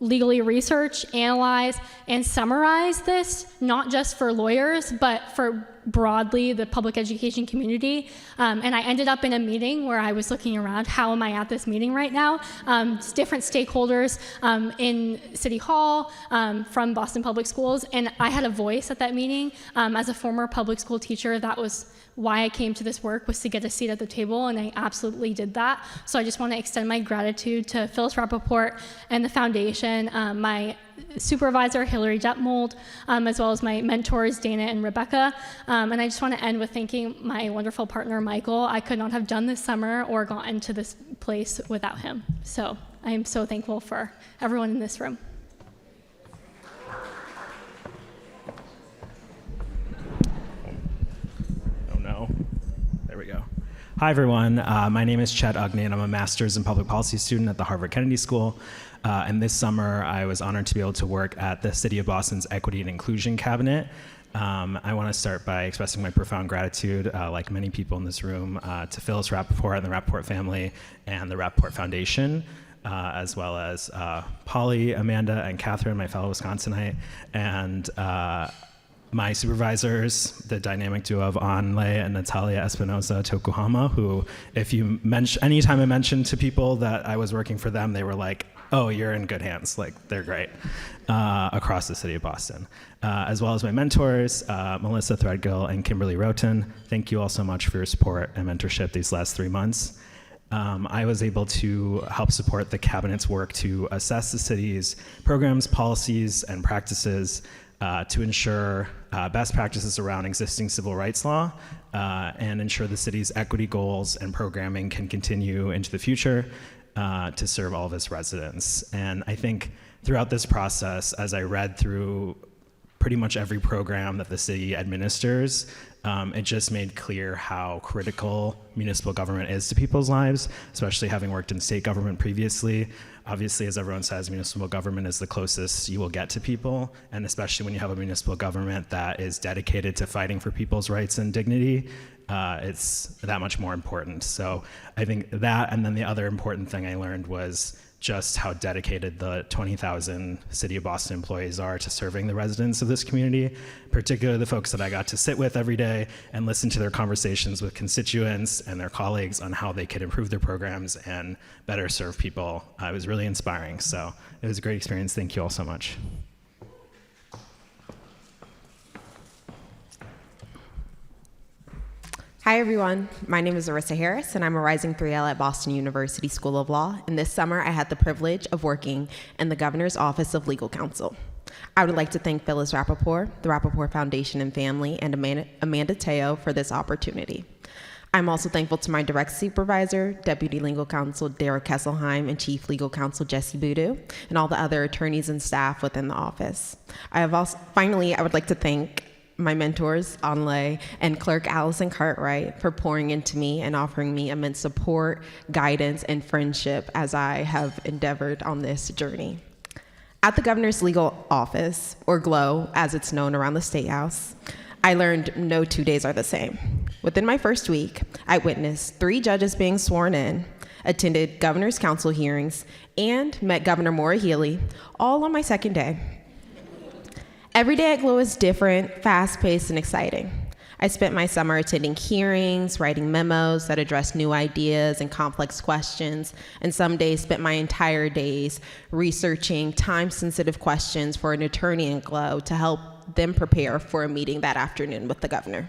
legally research, analyze, and summarize this, not just for lawyers, but for broadly the public education community. And I ended up in a meeting where I was looking around, how am I at this meeting right now? Different stakeholders in City Hall, from Boston Public Schools, and I had a voice at that meeting. As a former public school teacher, that was why I came to this work, was to get a seat at the table, and I absolutely did that. So I just want to extend my gratitude to Phyllis Rappaport and the foundation, my supervisor, Hillary Detmold, as well as my mentors, Dana and Rebecca. And I just want to end with thanking my wonderful partner, Michael. I could not have done this summer or gotten to this place without him. So I am so thankful for everyone in this room.
There we go. Hi, everyone. My name is Chet Ugney, and I'm a master's in public policy student at the Harvard Kennedy School. And this summer, I was honored to be able to work at the City of Boston's Equity and Inclusion Cabinet. I want to start by expressing my profound gratitude, like many people in this room, to Phyllis Rappaport and the Rappaport family and the Rappaport Foundation, as well as Polly, Amanda, and Catherine, my fellow Wisconsinite, and my supervisors, the dynamic duo of Anle and Natalia Espinosa Tokuhama, who, if you anytime I mentioned to people that I was working for them, they were like, oh, you're in good hands. Like, they're great, across the city of Boston. As well as my mentors, Melissa Threadgill and Kimberly Roten. Thank you all so much for your support and mentorship these last 3 months. I was able to help support the cabinet's work to assess the city's programs, policies, and practices to ensure best practices around existing civil rights law and ensure the city's equity goals and programming can continue into the future to serve all of its residents. And I think throughout this process, as I read through pretty much every program that the city administers. It just made clear how critical municipal government is to people's lives, especially having worked in state government previously. Obviously, as everyone says, municipal government is the closest you will get to people, and especially when you have a municipal government that is dedicated to fighting for people's rights and dignity, it's that much more important. So I think that, and then the other important thing I learned was just how dedicated the 20,000 City of Boston employees are to serving the residents of this community, particularly the folks that I got to sit with every day and listen to their conversations with constituents and their colleagues on how they could improve their programs and better serve people. It was really inspiring, so it was a great experience. Thank you all so much.
Hi everyone, my name is Arissa Harris and I'm a Rising 3L at Boston University School of Law, and this summer I had the privilege of working in the Governor's Office of Legal Counsel. I would like to thank Phyllis Rappaport, the Rappaport Foundation and family, and Amanda Teo for this opportunity. I'm also thankful to my direct supervisor, Deputy Legal Counsel Dara Kesselheim, and Chief Legal Counsel Jesse Boudou, and all the other attorneys and staff within the office. Finally, I would like to thank my mentors, Anle and Clerk Allison Cartwright, for pouring into me and offering me immense support, guidance, and friendship as I have endeavored on this journey. At the Governor's Legal Office, or GLOW, as it's known around the State House, I learned no 2 days are the same. Within my first week, I witnessed 3 judges being sworn in, attended Governor's Council hearings, and met Governor Maura Healey, all on my second day. Every day at GLOW is different, fast-paced, and exciting. I spent my summer attending hearings, writing memos that addressed new ideas and complex questions, and some days spent my entire days researching time-sensitive questions for an attorney in GLOW to help them prepare for a meeting that afternoon with the governor.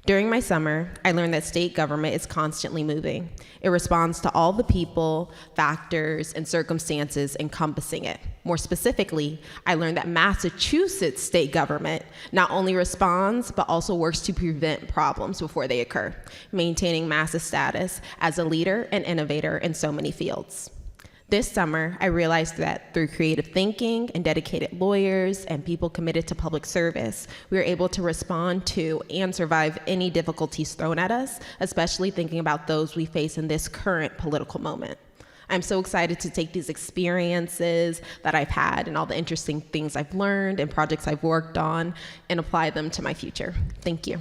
During my summer, I learned that state government is constantly moving. It responds to all the people, factors, and circumstances encompassing it. More specifically, I learned that Massachusetts state government not only responds, but also works to prevent problems before they occur, maintaining Mass's status as a leader and innovator in so many fields. This summer, I realized that through creative thinking and dedicated lawyers and people committed to public service, we are able to respond to and survive any difficulties thrown at us, especially thinking about those we face in this current political moment. I'm so excited to take these experiences that I've had and all the interesting things I've learned and projects I've worked on and apply them to my future. Thank you.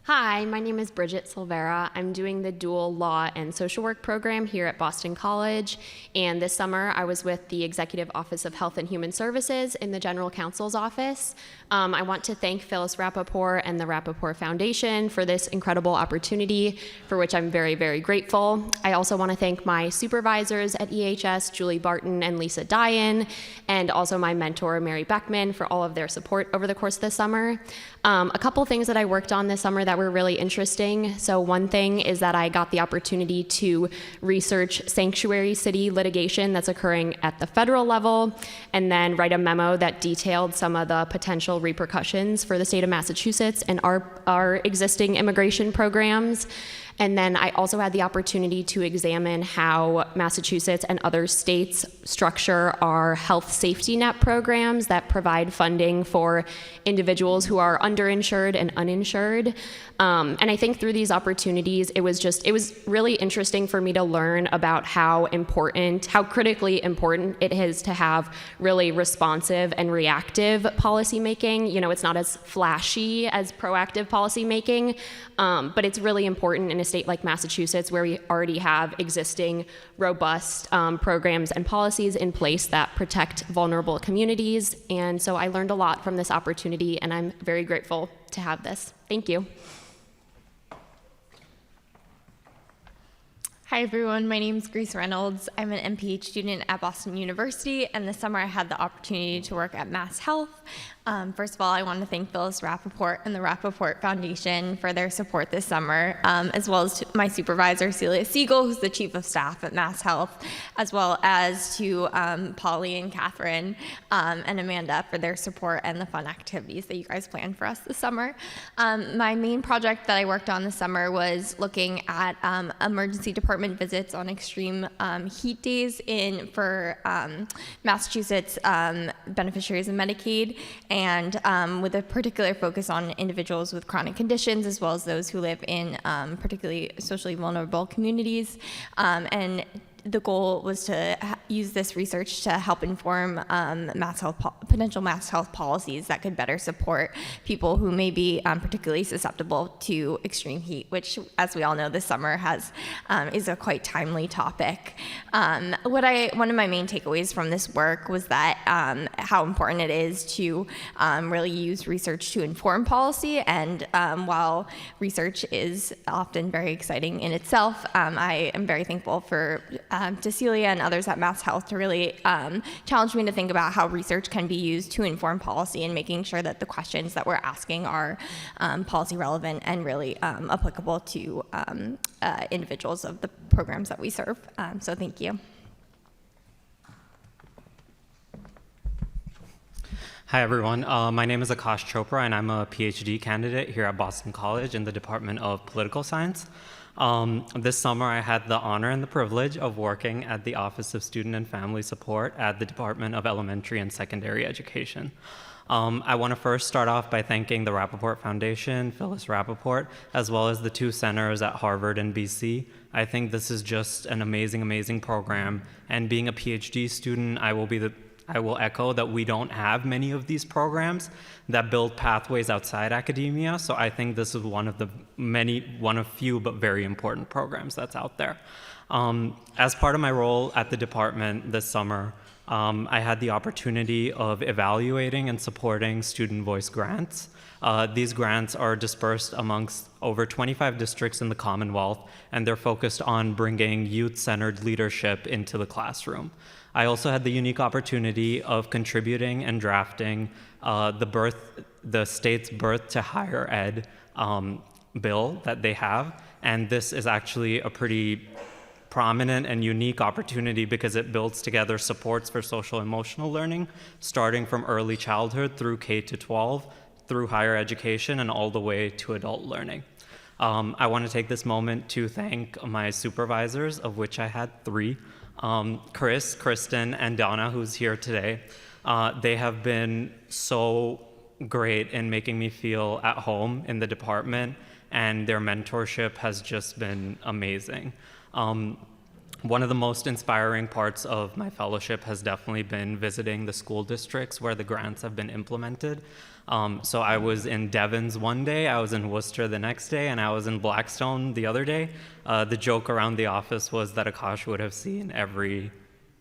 Hi, my name is Bridget Silvera. I'm doing the dual law and social work program here at Boston College. And this summer, I was with the Executive Office of Health and Human Services in the General Counsel's office. I want to thank Phyllis Rappaport and the Rappaport Foundation for this incredible opportunity, for which I'm very, very grateful. I also want to thank my supervisors at EHS, Julie Barton and Lisa Dyan, and also my mentor, Mary Beckman, for all of their support over the course of the summer. A couple things that I worked on this summer that were really interesting. So one thing is that I got the opportunity to research sanctuary city litigation that's occurring at the federal level, and then write a memo that detailed some of the potential repercussions for the state of Massachusetts and our existing immigration programs. And then I also had the opportunity to examine how Massachusetts and other states structure our health safety net programs that provide funding for individuals who are underinsured and uninsured. And I think through these opportunities, it was really interesting for me to learn about how critically important it is to have really responsive and reactive policymaking. You know, it's not as flashy as proactive policymaking, but it's really important in a state like Massachusetts, where we already have existing robust programs and policies in place that protect vulnerable communities. And so I learned a lot from this opportunity, and I'm very grateful to have this. Thank you.
Hi everyone, my name is Grace Reynolds. I'm an MPH student at Boston University, and this summer I had the opportunity to work at Mass Health. First of all, I want to thank Phyllis Rappaport and the Rappaport Foundation for their support this summer, as well as to my supervisor, Celia Siegel, who's the Chief of Staff at Mass Health, as well as to Polly and Catherine and Amanda for their support and the fun activities that you guys planned for us this summer. My main project that I worked on this summer was looking at emergency department visits on extreme heat days for Massachusetts beneficiaries of Medicaid, and with a particular focus on individuals with chronic conditions, as well as those who live in particularly socially vulnerable communities. And the goal was to use this research to help inform potential mass health policies that could better support people who may be particularly susceptible to extreme heat, which, as we all know, this summer is a quite timely topic. One of my main takeaways from this work was that how important it is to really use research to inform policy. And while research is often very exciting in itself, I am very thankful to Celia and others at Mass Health to really challenge me to think about how research can be used to inform policy and making sure that the questions that we're asking are policy relevant and really applicable to individuals of the programs that we serve. So thank you.
Hi everyone, my name is Akash Chopra and I'm a PhD candidate here at Boston College in the Department of Political Science. This summer I had the honor and the privilege of working at the Office of Student and Family Support at the Department of Elementary and Secondary Education. I want to first start off by thanking the Rappaport Foundation, Phyllis Rappaport, as well as the two centers at Harvard and BC. I think this is just an amazing, amazing program, and being a PhD student, I will echo that we don't have many of these programs that build pathways outside academia, so I think this is one of few but very important programs that's out there. As part of my role at the department this summer, I had the opportunity of evaluating and supporting student voice grants. These grants are dispersed amongst over 25 districts in the Commonwealth, and they're focused on bringing youth-centered leadership into the classroom. I also had the unique opportunity of contributing and drafting the state's birth to higher ed bill that they have, and this is actually a pretty prominent and unique opportunity because it builds together supports for social emotional learning, starting from early childhood through K-12, through higher education, and all the way to adult learning. I want to take this moment to thank my supervisors, of which I had 3. Chris, Kristen, and Donna, who's here today. They have been so great in making me feel at home in the department, and their mentorship has just been amazing. One of the most inspiring parts of my fellowship has definitely been visiting the school districts where the grants have been implemented. So I was in Devens one day, I was in Worcester the next day, and I was in Blackstone the other day. The joke around the office was that Akash would have seen every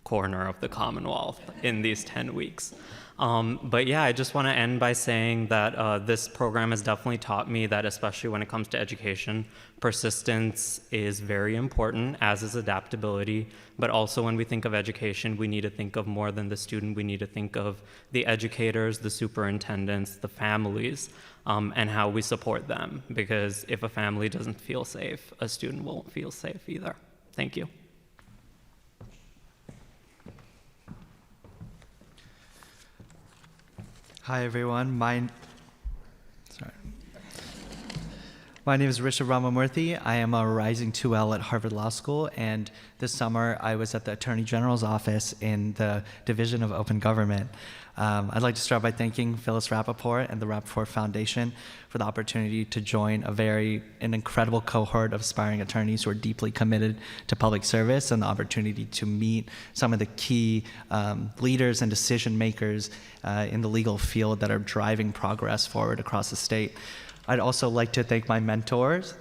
corner of the Commonwealth in these 10 weeks. But yeah, I just want to end by saying that this program has definitely taught me that, especially when it comes to education, persistence is very important, as is adaptability. But also when we think of education, we need to think of more than the student. We need to think of the educators, the superintendents, the families, and how we support them. Because if a family doesn't feel safe, a student won't feel safe either. Thank you.
Hi everyone, my name is Rishabh Ramamurthy. I am a rising 2L at Harvard Law School, and this summer I was at the Attorney General's office in the Division of Open Government. I'd like to start by thanking Phyllis Rappaport and the Rappaport Foundation for the opportunity to join an incredible cohort of aspiring attorneys who are deeply committed to public service, and the opportunity to meet some of the key leaders and decision makers in the legal field that are driving progress forward across the state. I'd also like to thank my mentors,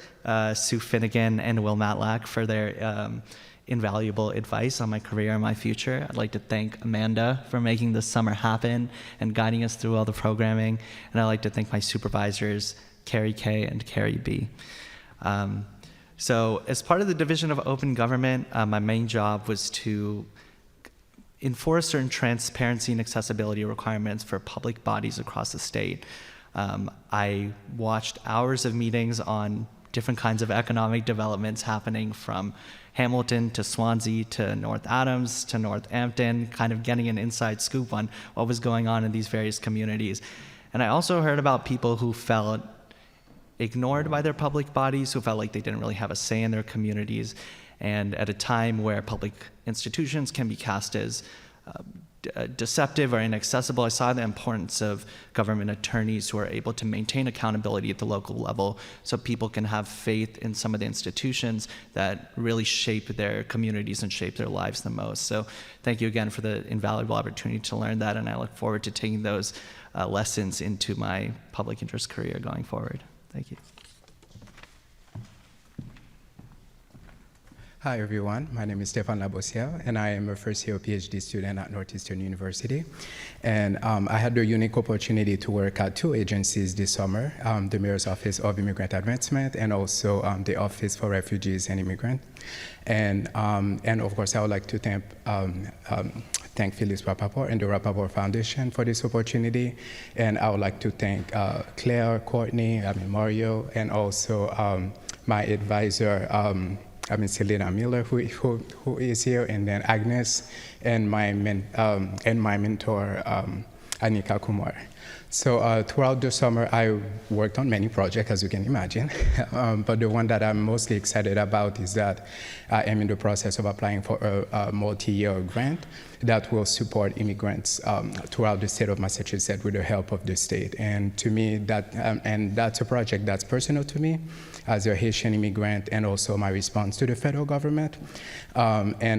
Sue Finnegan and Will Matlack, for their invaluable advice on my career and my future. I'd like to thank Amanda for making this summer happen and guiding us through all the programming. And I'd like to thank my supervisors, Carrie K and Carrie B. So as part of the Division of Open Government, my main job was to enforce certain transparency and accessibility requirements for public bodies across the state. I watched hours of meetings on different kinds of economic developments happening from Hamilton to Swansea to North Adams to Northampton, kind of getting an inside scoop on what was going on in these various communities. And I also heard about people who felt ignored by their public bodies, who felt like they didn't really have a say in their communities. And at a time where public institutions can be cast as deceptive or inaccessible, I saw the importance of government attorneys who are able to maintain accountability at the local level so people can have faith in some of the institutions that really shape their communities and shape their lives the most. So thank you again for the invaluable opportunity to learn that, and I look forward to taking those lessons into my public interest career going forward. Thank you.
Hi everyone, my name is Stefan Labosiel and I am a first-year PhD student at Northeastern University. And I had the unique opportunity to work at two agencies this summer, the Mayor's Office of Immigrant Advancement and also the Office for Refugees and Immigrants. And of course I would like to thank Phyllis Rappaport and the Rappaport Foundation for this opportunity. And I would like to thank Claire, Courtney, Mario, and also my advisor, Selena Miller, who is here, and then Agnes, and my mentor, Anika Kumar. So throughout the summer, I worked on many projects, as you can imagine. But the one that I'm mostly excited about is that I am in the process of applying for a multi-year grant that will support immigrants throughout the state of Massachusetts with the help of the state. And to me, that's a project that's personal to me as a Haitian immigrant, and also my response to the federal government. And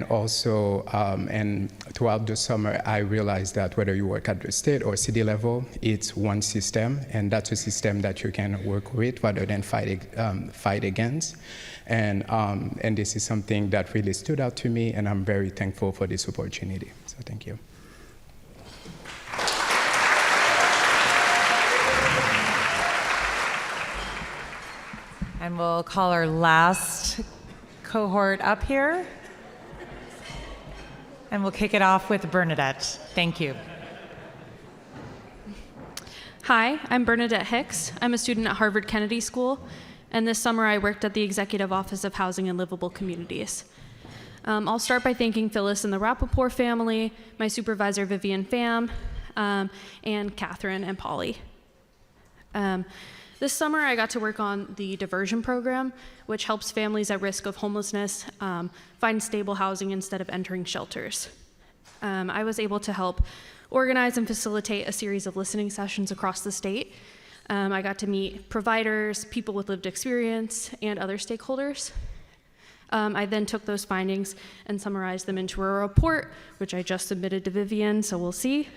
throughout the summer, I realized that whether you work at the state or city level, it's one system, and that's a system that you can work with rather than fight against. And this is something that really stood out to me, and I'm very thankful for this opportunity. So thank you.
And we'll call our last cohort up here. And we'll kick it off with Bernadette. Thank you.
Hi, I'm Bernadette Hicks. I'm a student at Harvard Kennedy School, and this summer I worked at the Executive Office of Housing and Livable Communities. I'll start by thanking Phyllis and the Rappaport family, my supervisor Vivian Pham, and Catherine and Polly. This summer I got to work on the diversion program, which helps families at risk of homelessness find stable housing instead of entering shelters. I was able to help organize and facilitate a series of listening sessions across the state. I got to meet providers, people with lived experience, and other stakeholders. I then took those findings and summarized them into a report, which I just submitted to Vivian, so we'll see.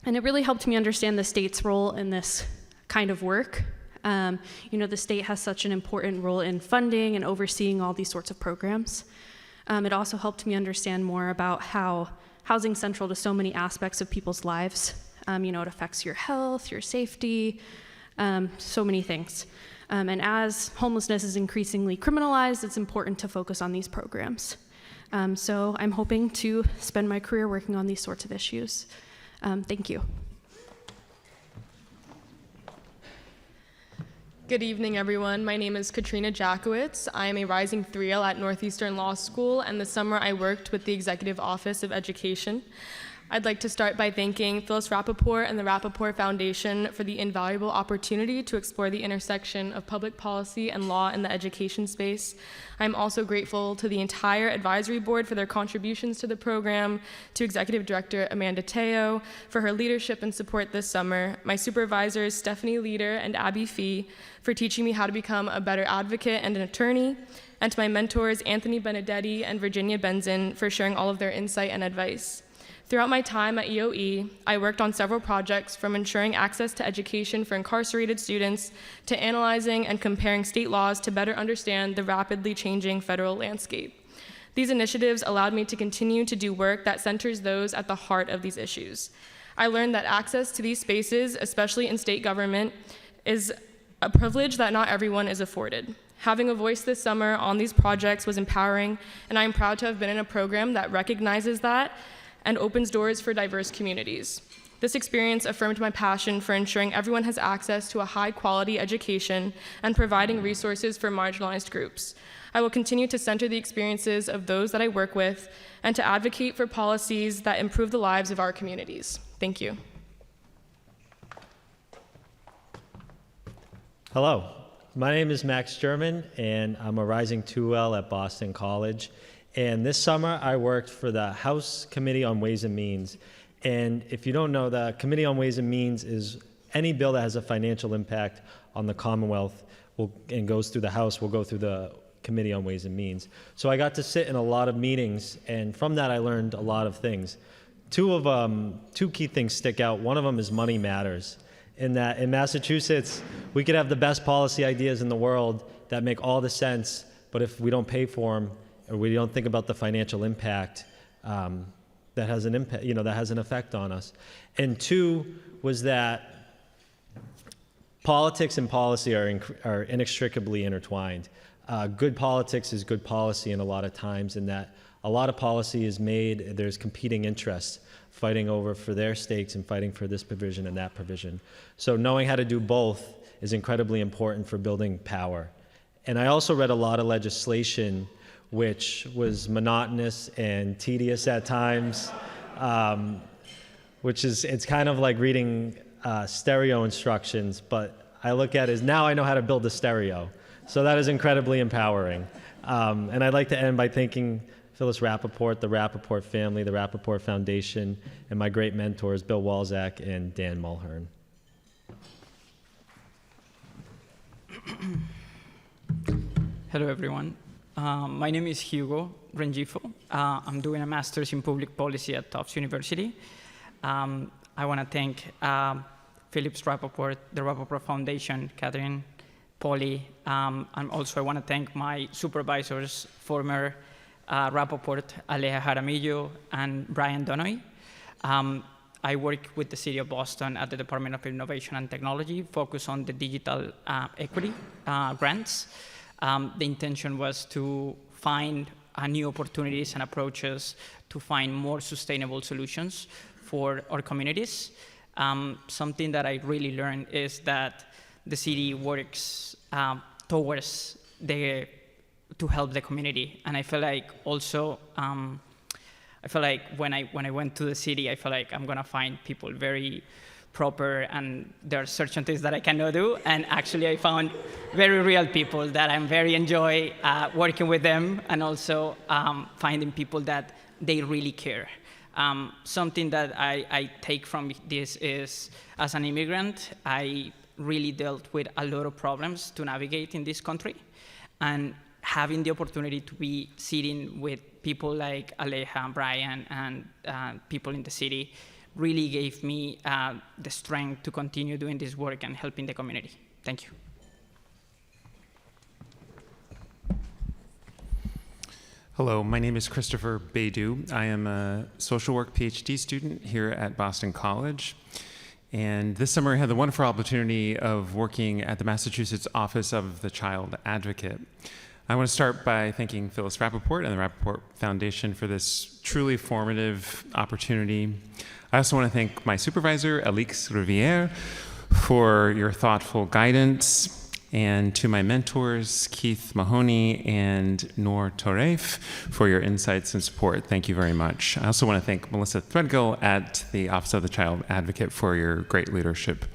And it really helped me understand the state's role in this kind of work. The state has such an important role in funding and overseeing all these sorts of programs. It also helped me understand more about how housing's central to so many aspects of people's lives. It affects your health, your safety, so many things. And as homelessness is increasingly criminalized, it's important to focus on these programs. So I'm hoping to spend my career working on these sorts of issues. Thank you.
Good evening, everyone. My name is Katrina Jackowitz. I am a rising 3L at Northeastern Law School, and this summer I worked with the Executive Office of Education. I'd like to start by thanking Phyllis Rappaport and the Rappaport Foundation for the invaluable opportunity to explore the intersection of public policy and law in the education space. I'm also grateful to the entire advisory board for their contributions to the program, to Executive Director Amanda Teo for her leadership and support this summer, my supervisors Stephanie Leader and Abby Fee for teaching me how to become a better advocate and an attorney, and to my mentors Anthony Benedetti and Virginia Benzin for sharing all of their insight and advice. Throughout my time at EOE, I worked on several projects from ensuring access to education for incarcerated students to analyzing and comparing state laws to better understand the rapidly changing federal landscape. These initiatives allowed me to continue to do work that centers those at the heart of these issues. I learned that access to these spaces, especially in state government, is a privilege that not everyone is afforded. Having a voice this summer on these projects was empowering, and I am proud to have been in a program that recognizes that and opens doors for diverse communities. This experience affirmed my passion for ensuring everyone has access to a high-quality education and providing resources for marginalized groups. I will continue to center the experiences of those that I work with and to advocate for policies that improve the lives of our communities. Thank you.
Hello, my name is Max German, and I'm a rising 2L at Boston College. And this summer, I worked for the House Committee on Ways and Means. And if you don't know, the Committee on Ways and Means is any bill that has a financial impact on the Commonwealth and goes through the House will go through the Committee on Ways and Means. So I got to sit in a lot of meetings, and from that I learned a lot of things. Two key things stick out. One of them is money matters. In that in Massachusetts, we could have the best policy ideas in the world that make all the sense, but if we don't pay for them or we don't think about the financial impact, that has an impact, that has an effect on us. And two was that politics and policy are inextricably intertwined. Good politics is good policy, and a lot of times in that a lot of policy is made, there's competing interests fighting over for their stakes and fighting for this provision and that provision. So knowing how to do both is incredibly important for building power. And I also read a lot of legislation which was monotonous and tedious at times, it's kind of like reading stereo instructions, but I look at it as now I know how to build a stereo. So that is incredibly empowering. And I'd like to end by thanking Phyllis Rappaport, the Rappaport family, the Rappaport Foundation, and my great mentors, Bill Walzak and Dan Mulhern.
Hello, everyone. My name is Hugo Rengifo. I'm doing a master's in public policy at Tufts University. I want to thank Phillips Rappaport, the Rappaport Foundation, Catherine, Polly, and also I want to thank my supervisors, former Rappaport, Aleja Jaramillo, and Brian Donoy. I work with the City of Boston at the Department of Innovation and Technology, focused on the digital equity grants. The intention was to find new opportunities and approaches to find more sustainable solutions for our communities. Something that I really learned is that the city works towards to help the community, and I feel like also when I went to the city, I feel like I'm gonna find people very proper, and there are certain things that I cannot do, and actually I found very real people that I very enjoy working with them, and also finding people that they really care. Something that I take from this is, as an immigrant, I really dealt with a lot of problems to navigate in this country, and having the opportunity to be sitting with people like Aleja, Brian, and people in the city really gave me the strength to continue doing this work and helping the community. Thank you.
Hello, my name is Christopher Baidu. I am a social work PhD student here at Boston College. And this summer I had the wonderful opportunity of working at the Massachusetts Office of the Child Advocate. I want to start by thanking Phyllis Rappaport and the Rappaport Foundation for this truly formative opportunity. I also want to thank my supervisor, Alix Riviere, for your thoughtful guidance, and to my mentors, Keith Mahoney and Noor Toref, for your insights and support. Thank you very much. I also want to thank Melissa Threadgill at the Office of the Child Advocate for your great leadership.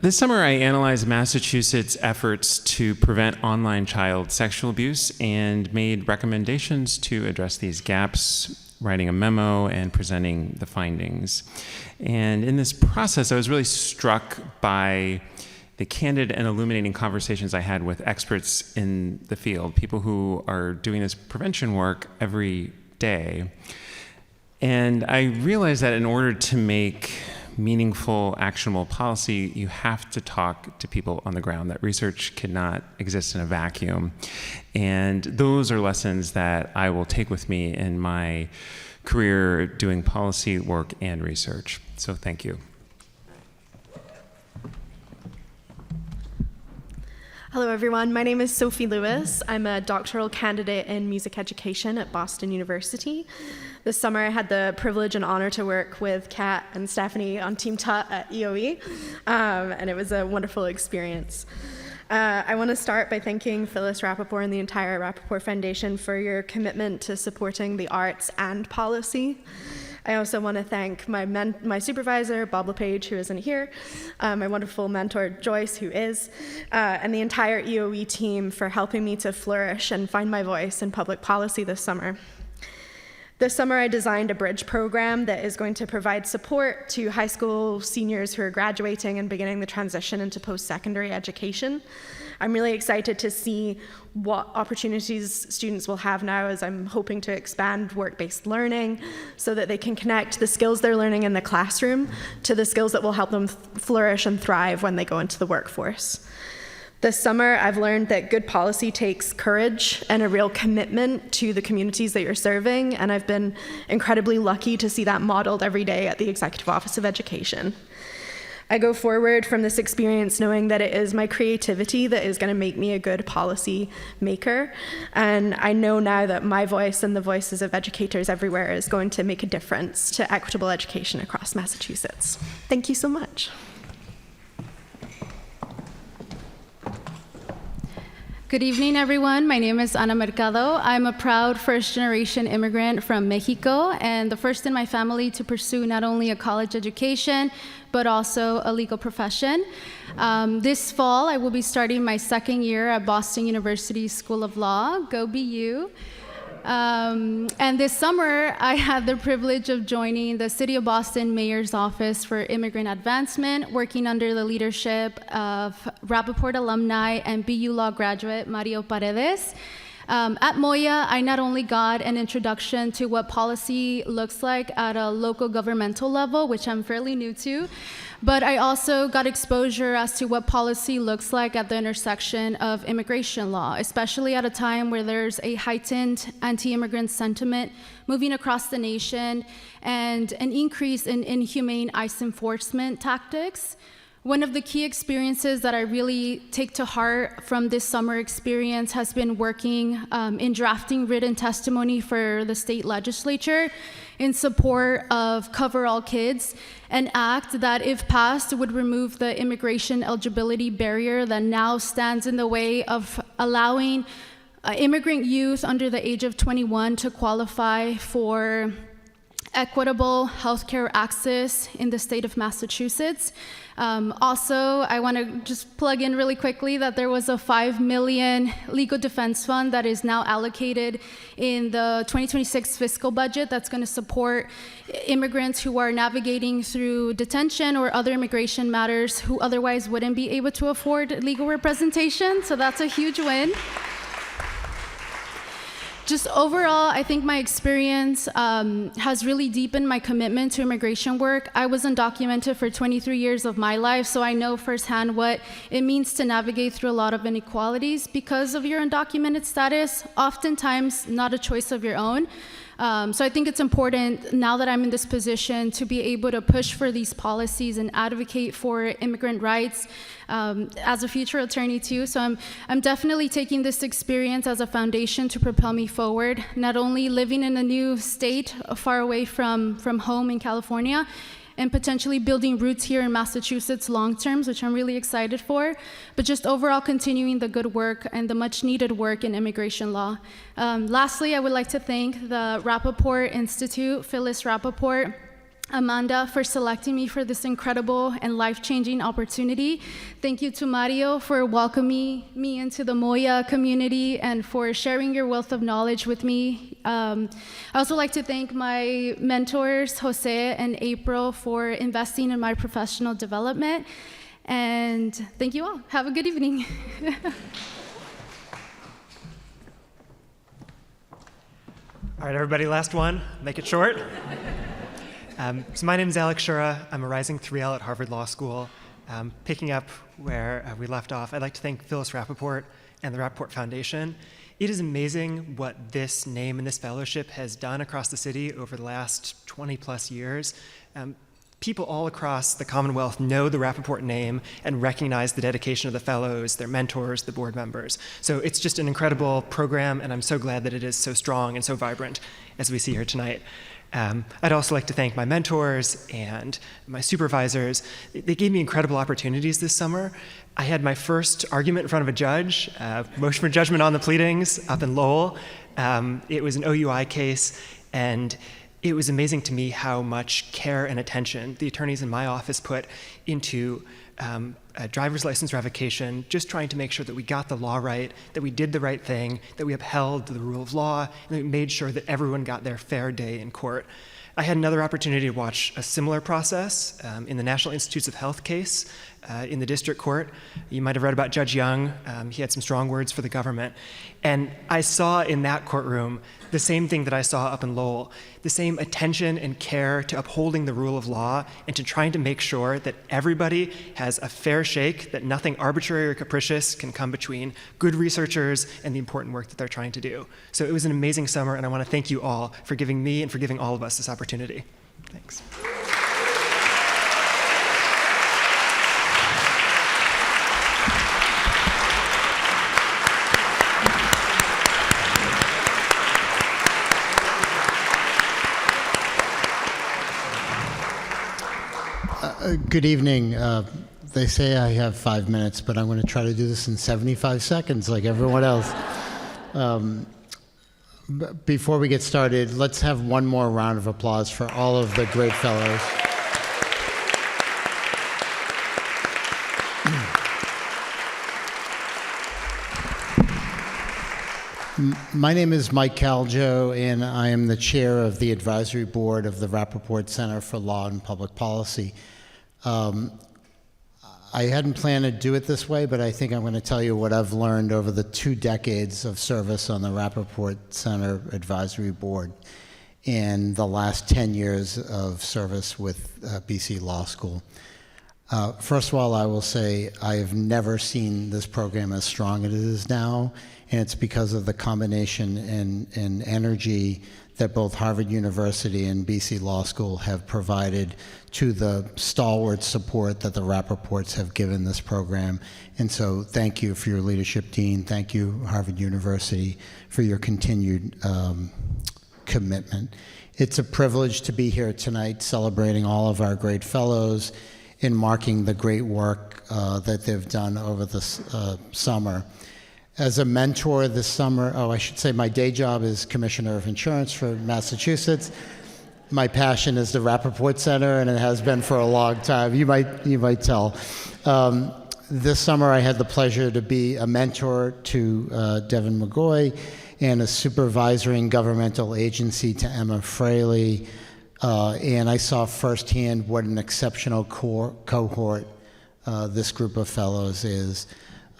This summer, I analyzed Massachusetts' efforts to prevent online child sexual abuse and made recommendations to address these gaps, writing a memo and presenting the findings. And in this process, I was really struck by the candid and illuminating conversations I had with experts in the field, people who are doing this prevention work every day. And I realized that in order to make meaningful, actionable policy, you have to talk to people on the ground, that research cannot exist in a vacuum. And those are lessons that I will take with me in my career doing policy work and research. So thank you.
Hello, everyone. My name is Sophie Lewis. I'm a doctoral candidate in music education at Boston University. This summer, I had the privilege and honor to work with Kat and Stephanie on Team Tut at EOE, and it was a wonderful experience. I want to start by thanking Phyllis Rappaport and the entire Rappaport Foundation for your commitment to supporting the arts and policy. I also want to thank my supervisor, Bob LePage, who isn't here, my wonderful mentor, Joyce, who is, and the entire EOE team for helping me to flourish and find my voice in public policy this summer. This summer, I designed a bridge program that is going to provide support to high school seniors who are graduating and beginning the transition into post-secondary education. I'm really excited to see what opportunities students will have now, as I'm hoping to expand work-based learning so that they can connect the skills they're learning in the classroom to the skills that will help them flourish and thrive when they go into the workforce. This summer, I've learned that good policy takes courage and a real commitment to the communities that you're serving, and I've been incredibly lucky to see that modeled every day at the Executive Office of Education. I go forward from this experience knowing that it is my creativity that is going to make me a good policy maker, and I know now that my voice and the voices of educators everywhere is going to make a difference to equitable education across Massachusetts. Thank you so much.
Good evening, everyone. My name is Ana Mercado. I'm a proud first-generation immigrant from Mexico and the first in my family to pursue not only a college education, but also a legal profession. This fall, I will be starting my second year at Boston University School of Law. Go BU. And this summer, I had the privilege of joining the City of Boston Mayor's Office for Immigrant Advancement, working under the leadership of Rappaport alumni and BU Law graduate Mario Paredes. At Moya, I not only got an introduction to what policy looks like at a local governmental level, which I'm fairly new to, but I also got exposure as to what policy looks like at the intersection of immigration law, especially at a time where there's a heightened anti-immigrant sentiment moving across the nation and an increase in inhumane ICE enforcement tactics. One of the key experiences that I really take to heart from this summer experience has been working in drafting written testimony for the state legislature in support of Cover All Kids, an act that, if passed, would remove the immigration eligibility barrier that now stands in the way of allowing immigrant youth under the age of 21 to qualify for equitable healthcare access in the state of Massachusetts. Also, I want to just plug in really quickly that there was a $5 million legal defense fund that is now allocated in the 2026 fiscal budget that's going to support immigrants who are navigating through detention or other immigration matters who otherwise wouldn't be able to afford legal representation. So that's a huge win. Just overall, I think my experience has really deepened my commitment to immigration work. I was undocumented for 23 years of my life, so I know firsthand what it means to navigate through a lot of inequalities because of your undocumented status, oftentimes not a choice of your own. So I think it's important, now that I'm in this position, to be able to push for these policies and advocate for immigrant rights as a future attorney too. So I'm definitely taking this experience as a foundation to propel me forward, not only living in a new state far away from home in California, and potentially building roots here in Massachusetts long terms, which I'm really excited for, but just overall continuing the good work and the much needed work in immigration law. Lastly, I would like to thank the Rappaport Institute, Phyllis Rappaport, Amanda, for selecting me for this incredible and life-changing opportunity. Thank you to Mario for welcoming me into the Moya community and for sharing your wealth of knowledge with me. I also like to thank my mentors, Jose and April, for investing in my professional development. And thank you all. Have a good evening.
All right, everybody, last one. Make it short. So my name is Alex Shura. I'm a rising 3L at Harvard Law School. Picking up where we left off, I'd like to thank Phyllis Rappaport and the Rappaport Foundation. It is amazing what this name and this fellowship has done across the city over the last 20 plus years. people all across the Commonwealth know the Rappaport name and recognize the dedication of the fellows, their mentors, the board members. So it's just an incredible program, and I'm so glad that it is so strong and so vibrant as we see here tonight. I'd also like to thank my mentors and my supervisors. They gave me incredible opportunities this summer. I had my first argument in front of a judge, motion for judgment on the pleadings up in Lowell. It was an OUI case, and it was amazing to me how much care and attention the attorneys in my office put into a driver's license revocation, just trying to make sure that we got the law right, that we did the right thing, that we upheld the rule of law, and that we made sure that everyone got their fair day in court. I had another opportunity to watch a similar process in the National Institutes of Health case in the district court. You might have read about Judge Young. He had some strong words for the government. And I saw in that courtroom the same thing that I saw up in Lowell, the same attention and care to upholding the rule of law and to trying to make sure that everybody has a fair shake, that nothing arbitrary or capricious can come between good researchers and the important work that they're trying to do. So it was an amazing summer, and I want to thank you all for giving me and for giving all of us this opportunity. Thanks.
Good evening. They say I have 5 minutes, but I'm going to try to do this in 75 seconds like everyone else. Before we get started, let's have one more round of applause for all of the great fellows. My name is Mike Caljo, and I am the chair of the advisory board of the Rappaport Center for Law and Public Policy. I hadn't planned to do it this way, but I think I'm going to tell you what I've learned over the 2 decades of service on the Rappaport Center Advisory Board and the last 10 years of service with BC Law School. First of all, I will say I have never seen this program as strong as it is now, and it's because of the combination and energy that both Harvard University and BC Law School have provided to the stalwart support that the Rappaports have given this program. And so thank you for your leadership, Dean. Thank you, Harvard University, for your continued commitment. It's a privilege to be here tonight celebrating all of our great fellows and marking the great work that they've done over this summer. As a mentor this summer, I should say my day job is Commissioner of Insurance for Massachusetts. My passion is the Rappaport Center, and it has been for a long time. You might tell. This summer, I had the pleasure to be a mentor to Devin McGoy and a supervisory governmental agency to Emma Fraley, and I saw firsthand what an exceptional cohort this group of fellows is.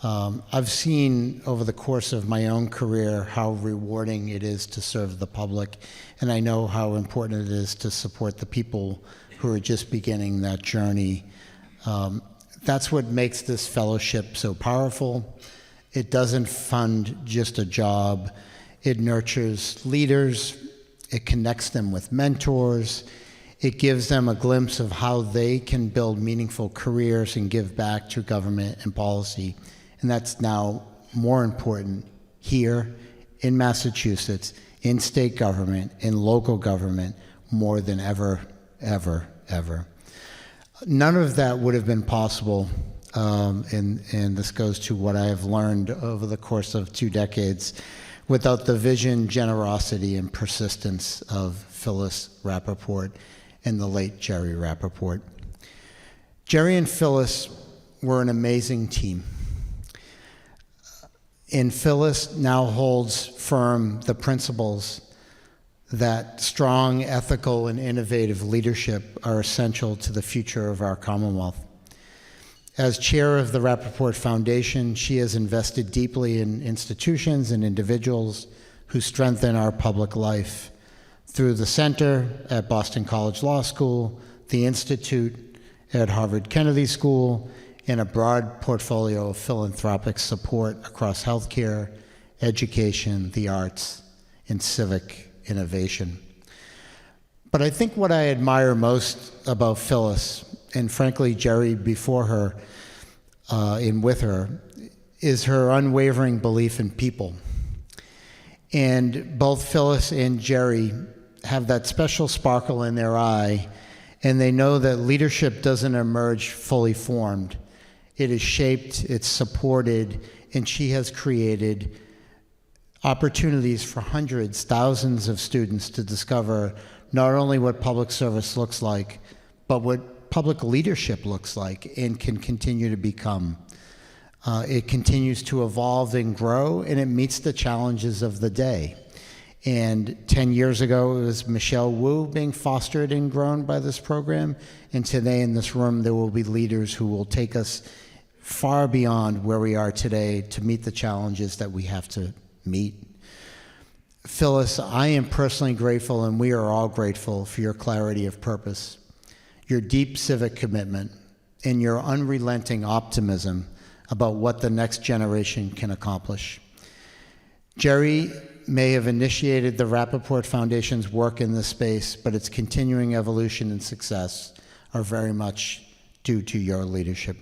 I've seen over the course of my own career how rewarding it is to serve the public, and I know how important it is to support the people who are just beginning that journey. That's what makes this fellowship so powerful. It doesn't fund just a job. It nurtures leaders. It connects them with mentors. It gives them a glimpse of how they can build meaningful careers and give back to government and policy. And that's now more important here in Massachusetts, in state government, in local government, more than ever, ever, ever. None of that would have been possible, and this goes to what I have learned over the course of 2 decades, without the vision, generosity, and persistence of Phyllis Rappaport and the late Jerry Rappaport. Jerry and Phyllis were an amazing team. And Phyllis now holds firm the principles that strong, ethical, and innovative leadership are essential to the future of our Commonwealth. As chair of the Rappaport Foundation, she has invested deeply in institutions and individuals who strengthen our public life through the Center at Boston College Law School, the Institute at Harvard Kennedy School, and a broad portfolio of philanthropic support across healthcare, education, the arts, and civic innovation. But I think what I admire most about Phyllis, and frankly Jerry before her and with her, is her unwavering belief in people. And both Phyllis and Jerry have that special sparkle in their eye, and they know that leadership doesn't emerge fully formed. It is shaped, it's supported, and she has created opportunities for hundreds, thousands of students to discover not only what public service looks like, but what public leadership looks like and can continue to become. It continues to evolve and grow, and it meets the challenges of the day. And 10 years ago, it was Michelle Wu being fostered and grown by this program. And today in this room, there will be leaders who will take us far beyond where we are today to meet the challenges that we have to meet. Phyllis, I am personally grateful, and we are all grateful for your clarity of purpose, your deep civic commitment, and your unrelenting optimism about what the next generation can accomplish. Jerry may have initiated the Rappaport Foundation's work in this space, but its continuing evolution and success are very much due to your leadership.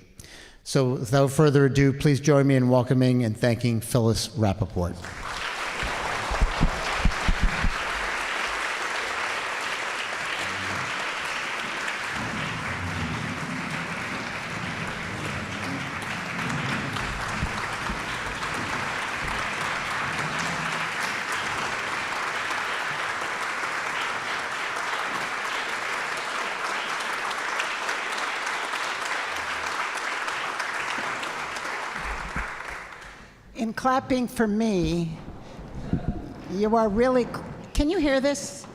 So without further ado, please join me in welcoming and thanking Phyllis Rappaport.
In clapping for me, you are really, can you hear this?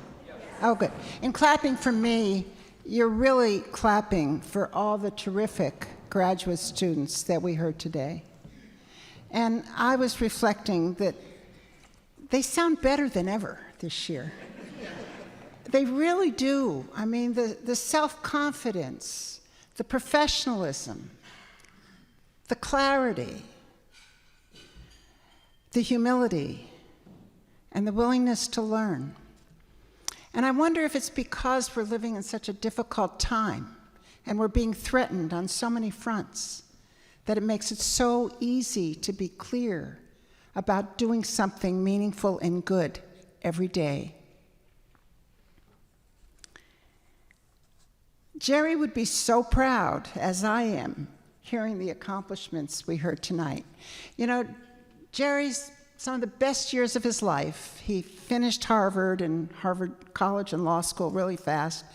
Oh, good. In clapping for me, you're really clapping for all the terrific graduate students that we heard today. And I was reflecting that they sound better than ever this year. They really do. I mean, the self-confidence, the professionalism, the clarity, the humility, and the willingness to learn. And I wonder if it's because we're living in such a difficult time and we're being threatened on so many fronts that it makes it so easy to be clear about doing something meaningful and good every day. Jerry would be so proud, as I am, hearing the accomplishments we heard tonight. You know, Jerry's some of the best years of his life. He finished Harvard and Harvard College and law school really fast,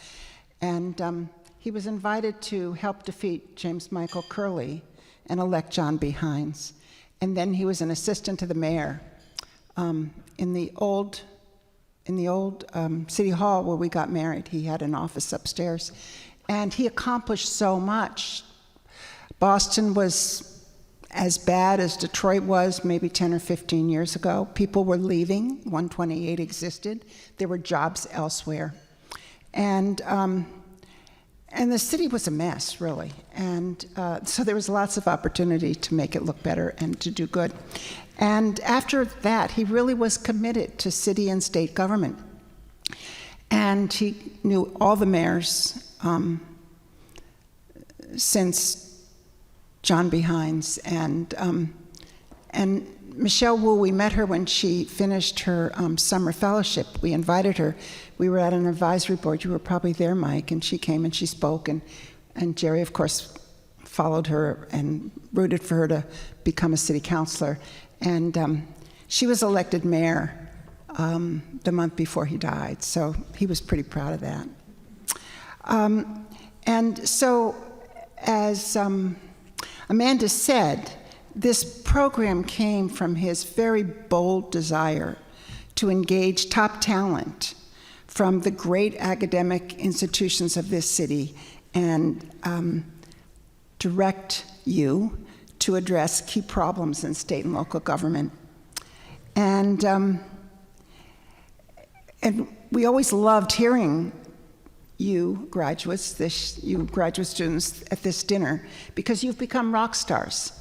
and he was invited to help defeat James Michael Curley and elect John B. Hines. And then he was an assistant to the mayor in the old City Hall where we got married. He had an office upstairs, and he accomplished so much. Boston was as bad as Detroit was maybe 10 or 15 years ago. People were leaving. 128 existed. There were jobs elsewhere. And the city was a mess, really. And so there was lots of opportunity to make it look better and to do good. And after that, he really was committed to city and state government. And he knew all the mayors since John B. Hines, and Michelle Wu, we met her when she finished her summer fellowship. We invited her. We were at an advisory board. You were probably there, Mike, and she came and she spoke, and Jerry, of course, followed her and rooted for her to become a city councilor. And she was elected mayor the month before he died, so he was pretty proud of that. And so, as Amanda said, this program came from his very bold desire to engage top talent from the great academic institutions of this city and direct you to address key problems in state and local government. And we always loved hearing you graduates, you graduate students at this dinner, because you've become rock stars.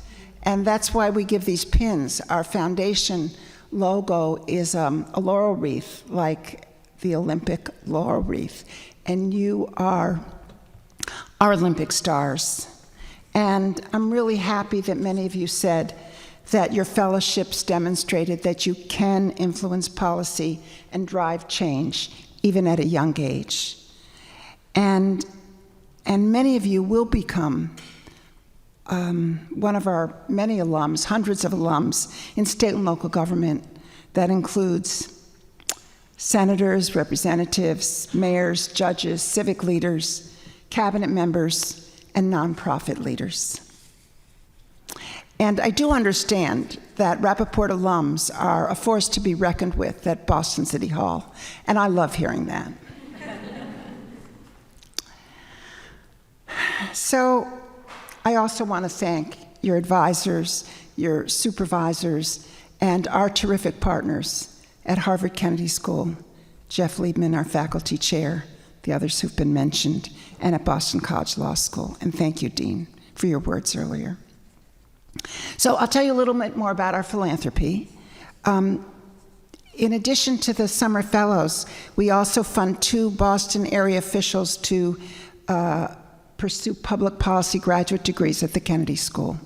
And that's why we give these pins. Our foundation logo is a laurel wreath, like the Olympic laurel wreath. And you are our Olympic stars. And I'm really happy that many of you said that your fellowships demonstrated that you can influence policy and drive change, even at a young age. And many of you will become one of our many alums, hundreds of alums in state and local government. That includes senators, representatives, mayors, judges, civic leaders, cabinet members, and nonprofit leaders. And I do understand that Rappaport alums are a force to be reckoned with at Boston City Hall, and I love hearing that. So I also want to thank your advisors, your supervisors, and our terrific partners at Harvard Kennedy School, Jeff Liebman, our faculty chair, the others who've been mentioned, and at Boston College Law School. And thank you, Dean, for your words earlier. So I'll tell you a little bit more about our philanthropy. In addition to the summer fellows, we also fund 2 Boston area officials to pursue public policy graduate degrees at the Kennedy School.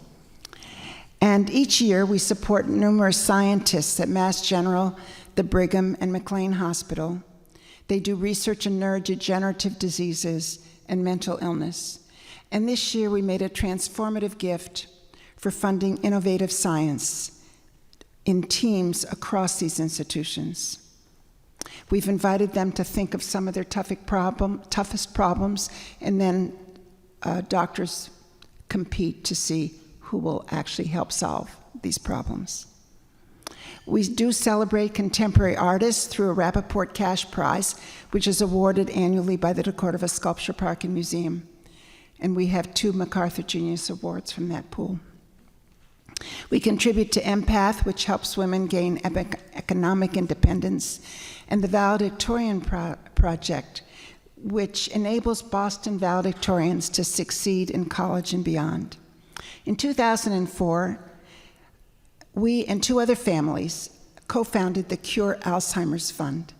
And each year we support numerous scientists at Mass General, the Brigham, and McLean Hospital. They do research in neurodegenerative diseases and mental illness. And this year we made a transformative gift for funding innovative science in teams across these institutions. We've invited them to think of some of their toughest problems, and then doctors compete to see who will actually help solve these problems. We do celebrate contemporary artists through a Rappaport Cash Prize, which is awarded annually by the DeCordova Sculpture Park and Museum. And we have 2 MacArthur Genius Awards from that pool. We contribute to Empath, which helps women gain economic independence, and the Valedictorian Project, which enables Boston valedictorians to succeed in college and beyond. In 2004, we and 2 other families co-founded the Cure Alzheimer's Fund,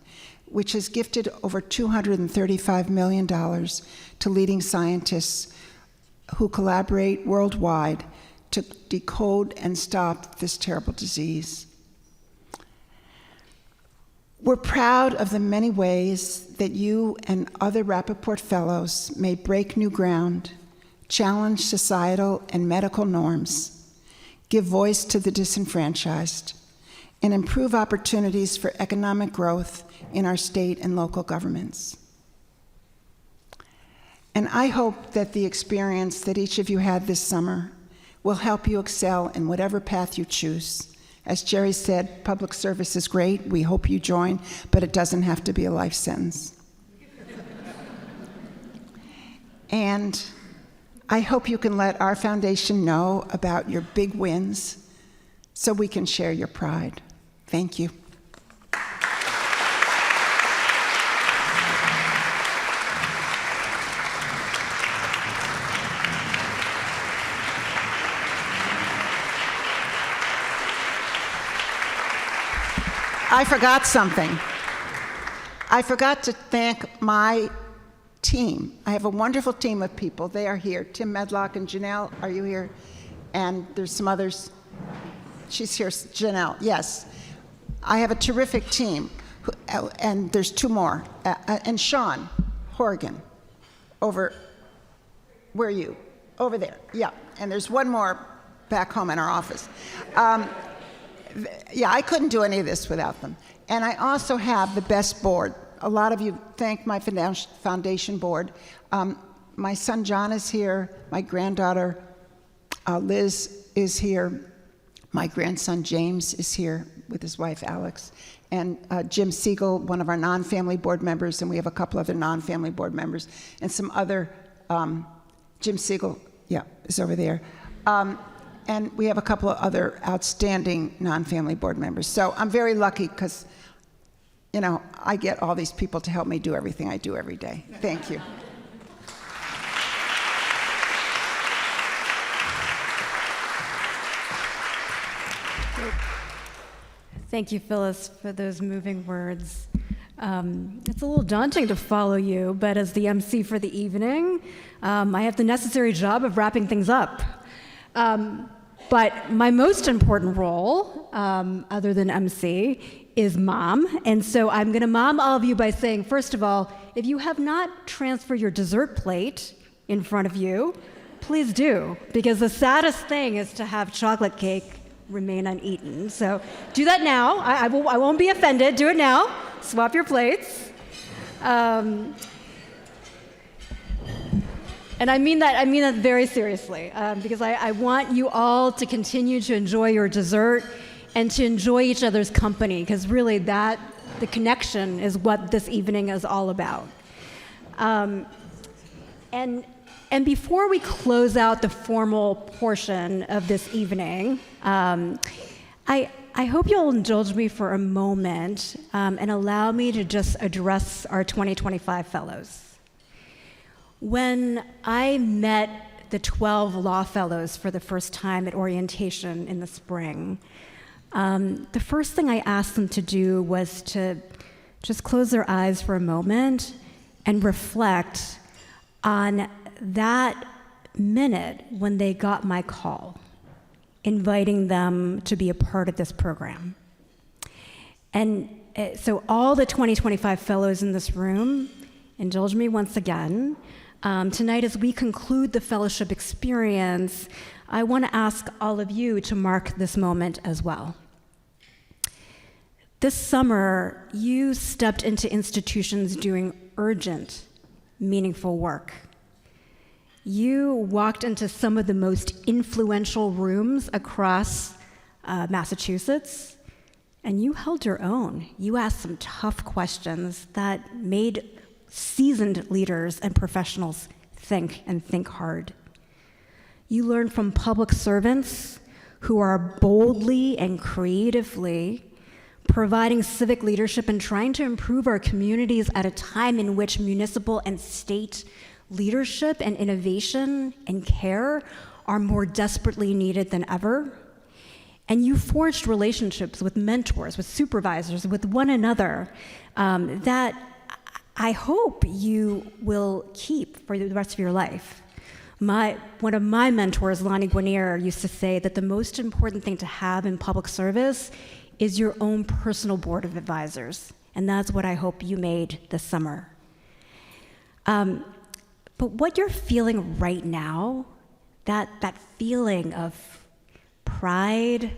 which has gifted over $235 million to leading scientists who collaborate worldwide to decode and stop this terrible disease. We're proud of the many ways that you and other Rappaport Fellows may break new ground, challenge societal and medical norms, give voice to the disenfranchised, and improve opportunities for economic growth in our state and local governments. And I hope that the experience that each of you had this summer will help you excel in whatever path you choose. As Jerry said, public service is great. We hope you join, but it doesn't have to be a life sentence. And I hope you can let our foundation know about your big wins so we can share your pride. Thank you. I forgot something. I forgot to thank my team. I have a wonderful team of people. They are here. Tim Medlock and Janelle, are you here? And there's some others. She's here, Janelle, yes. I have a terrific team, and there's 2 more. And Sean Horgan, over, where are you? Over there, yeah. And there's 1 more back home in our office. Yeah, I couldn't do any of this without them. And I also have the best board. A lot of you thank my foundation board. My son John is here. My granddaughter Liz is here. My grandson James is here with his wife Alex. And Jim Siegel, one of our non-family board members, and we have a couple other non-family board members, and some other, Jim Siegel, yeah, is over there. And we have a couple of other outstanding non-family board members. So I'm very lucky because, you know, I get all these people to help me do everything I do every day. Thank you.
Thank you, Phyllis, for those moving words. It's a little daunting to follow you, but as the MC for the evening, I have the necessary job of wrapping things up. But my most important role, other than MC, is mom. And so I'm going to mom all of you by saying, first of all, if you have not transferred your dessert plate in front of you, please do, because the saddest thing is to have chocolate cake remain uneaten. So do that now. I won't be offended. Do it now. Swap your plates. And I mean that very seriously, because I want you all to continue to enjoy your dessert and to enjoy each other's company, because really the connection is what this evening is all about. And before we close out the formal portion of this evening, I hope you'll indulge me for a moment and allow me to just address our 2025 fellows. When I met the 12 law fellows for the first time at orientation in the spring, the first thing I asked them to do was to just close their eyes for a moment and reflect on that minute when they got my call, inviting them to be a part of this program. And so all the 2025 fellows in this room, indulge me once again. Tonight, as we conclude the fellowship experience, I want to ask all of you to mark this moment as well. This summer, you stepped into institutions doing urgent, meaningful work. You walked into some of the most influential rooms across Massachusetts, and you held your own. You asked some tough questions that made seasoned leaders and professionals think and think hard. You learned from public servants who are boldly and creatively providing civic leadership and trying to improve our communities at a time in which municipal and state leadership and innovation and care are more desperately needed than ever. And you forged relationships with mentors, with supervisors, with one another that I hope you will keep for the rest of your life. One of my mentors, Lonnie Guinier, used to say that the most important thing to have in public service is your own personal board of advisors. And that's what I hope you made this summer. But what you're feeling right now, that feeling of pride,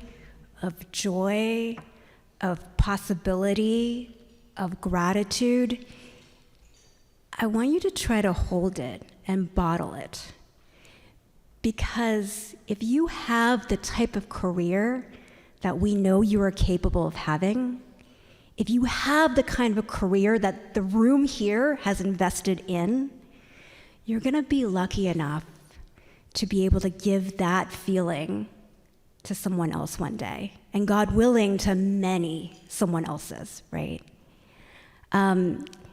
of joy, of possibility, of gratitude, I want you to try to hold it and bottle it. Because if you have the type of career that we know you are capable of having, if you have the kind of a career that the room here has invested in, you're gonna be lucky enough to be able to give that feeling to someone else one day, and God willing, to many someone else's, right?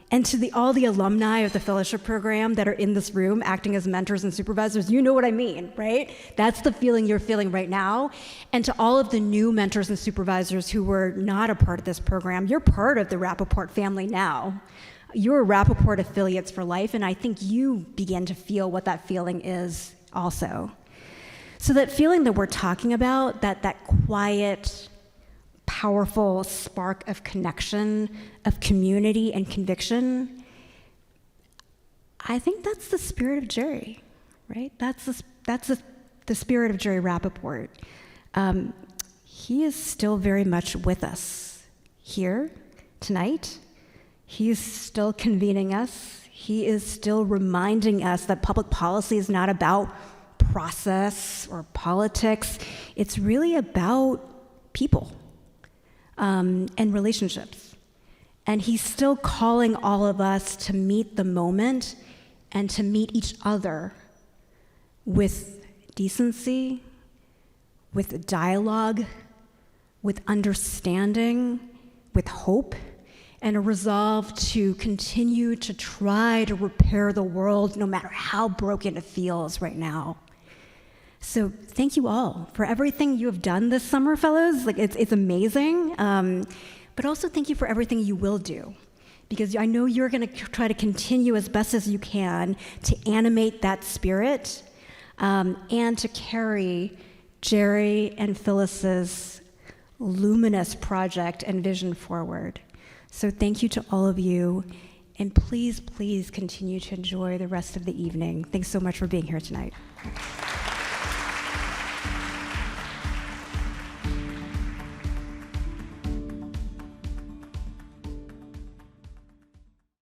And to all the alumni of the fellowship program that are in this room acting as mentors and supervisors, you know what I mean, right? That's the feeling you're feeling right now. And to all of the new mentors and supervisors who were not a part of this program, you're part of the Rappaport family now. You're Rappaport affiliates for life, and I think you begin to feel what that feeling is also. So that feeling that we're talking about, that quiet, powerful spark of connection, of community and conviction, I think that's the spirit of Jerry, right? That's the spirit of Jerry Rappaport. He is still very much with us here tonight. He is still convening us. He is still reminding us that public policy is not about process or politics. It's really about people and relationships. And he's still calling all of us to meet the moment and to meet each other with decency, with dialogue, with understanding, with hope, and a resolve to continue to try to repair the world no matter how broken it feels right now. So thank you all for everything you have done this summer, fellows. Like it's amazing. But also thank you for everything you will do, because I know you're going to try to continue as best as you can to animate that spirit and to carry Jerry and Phyllis's luminous project and vision forward. So thank you to all of you, and please, please continue to enjoy the rest of the evening. Thanks so much for being here tonight.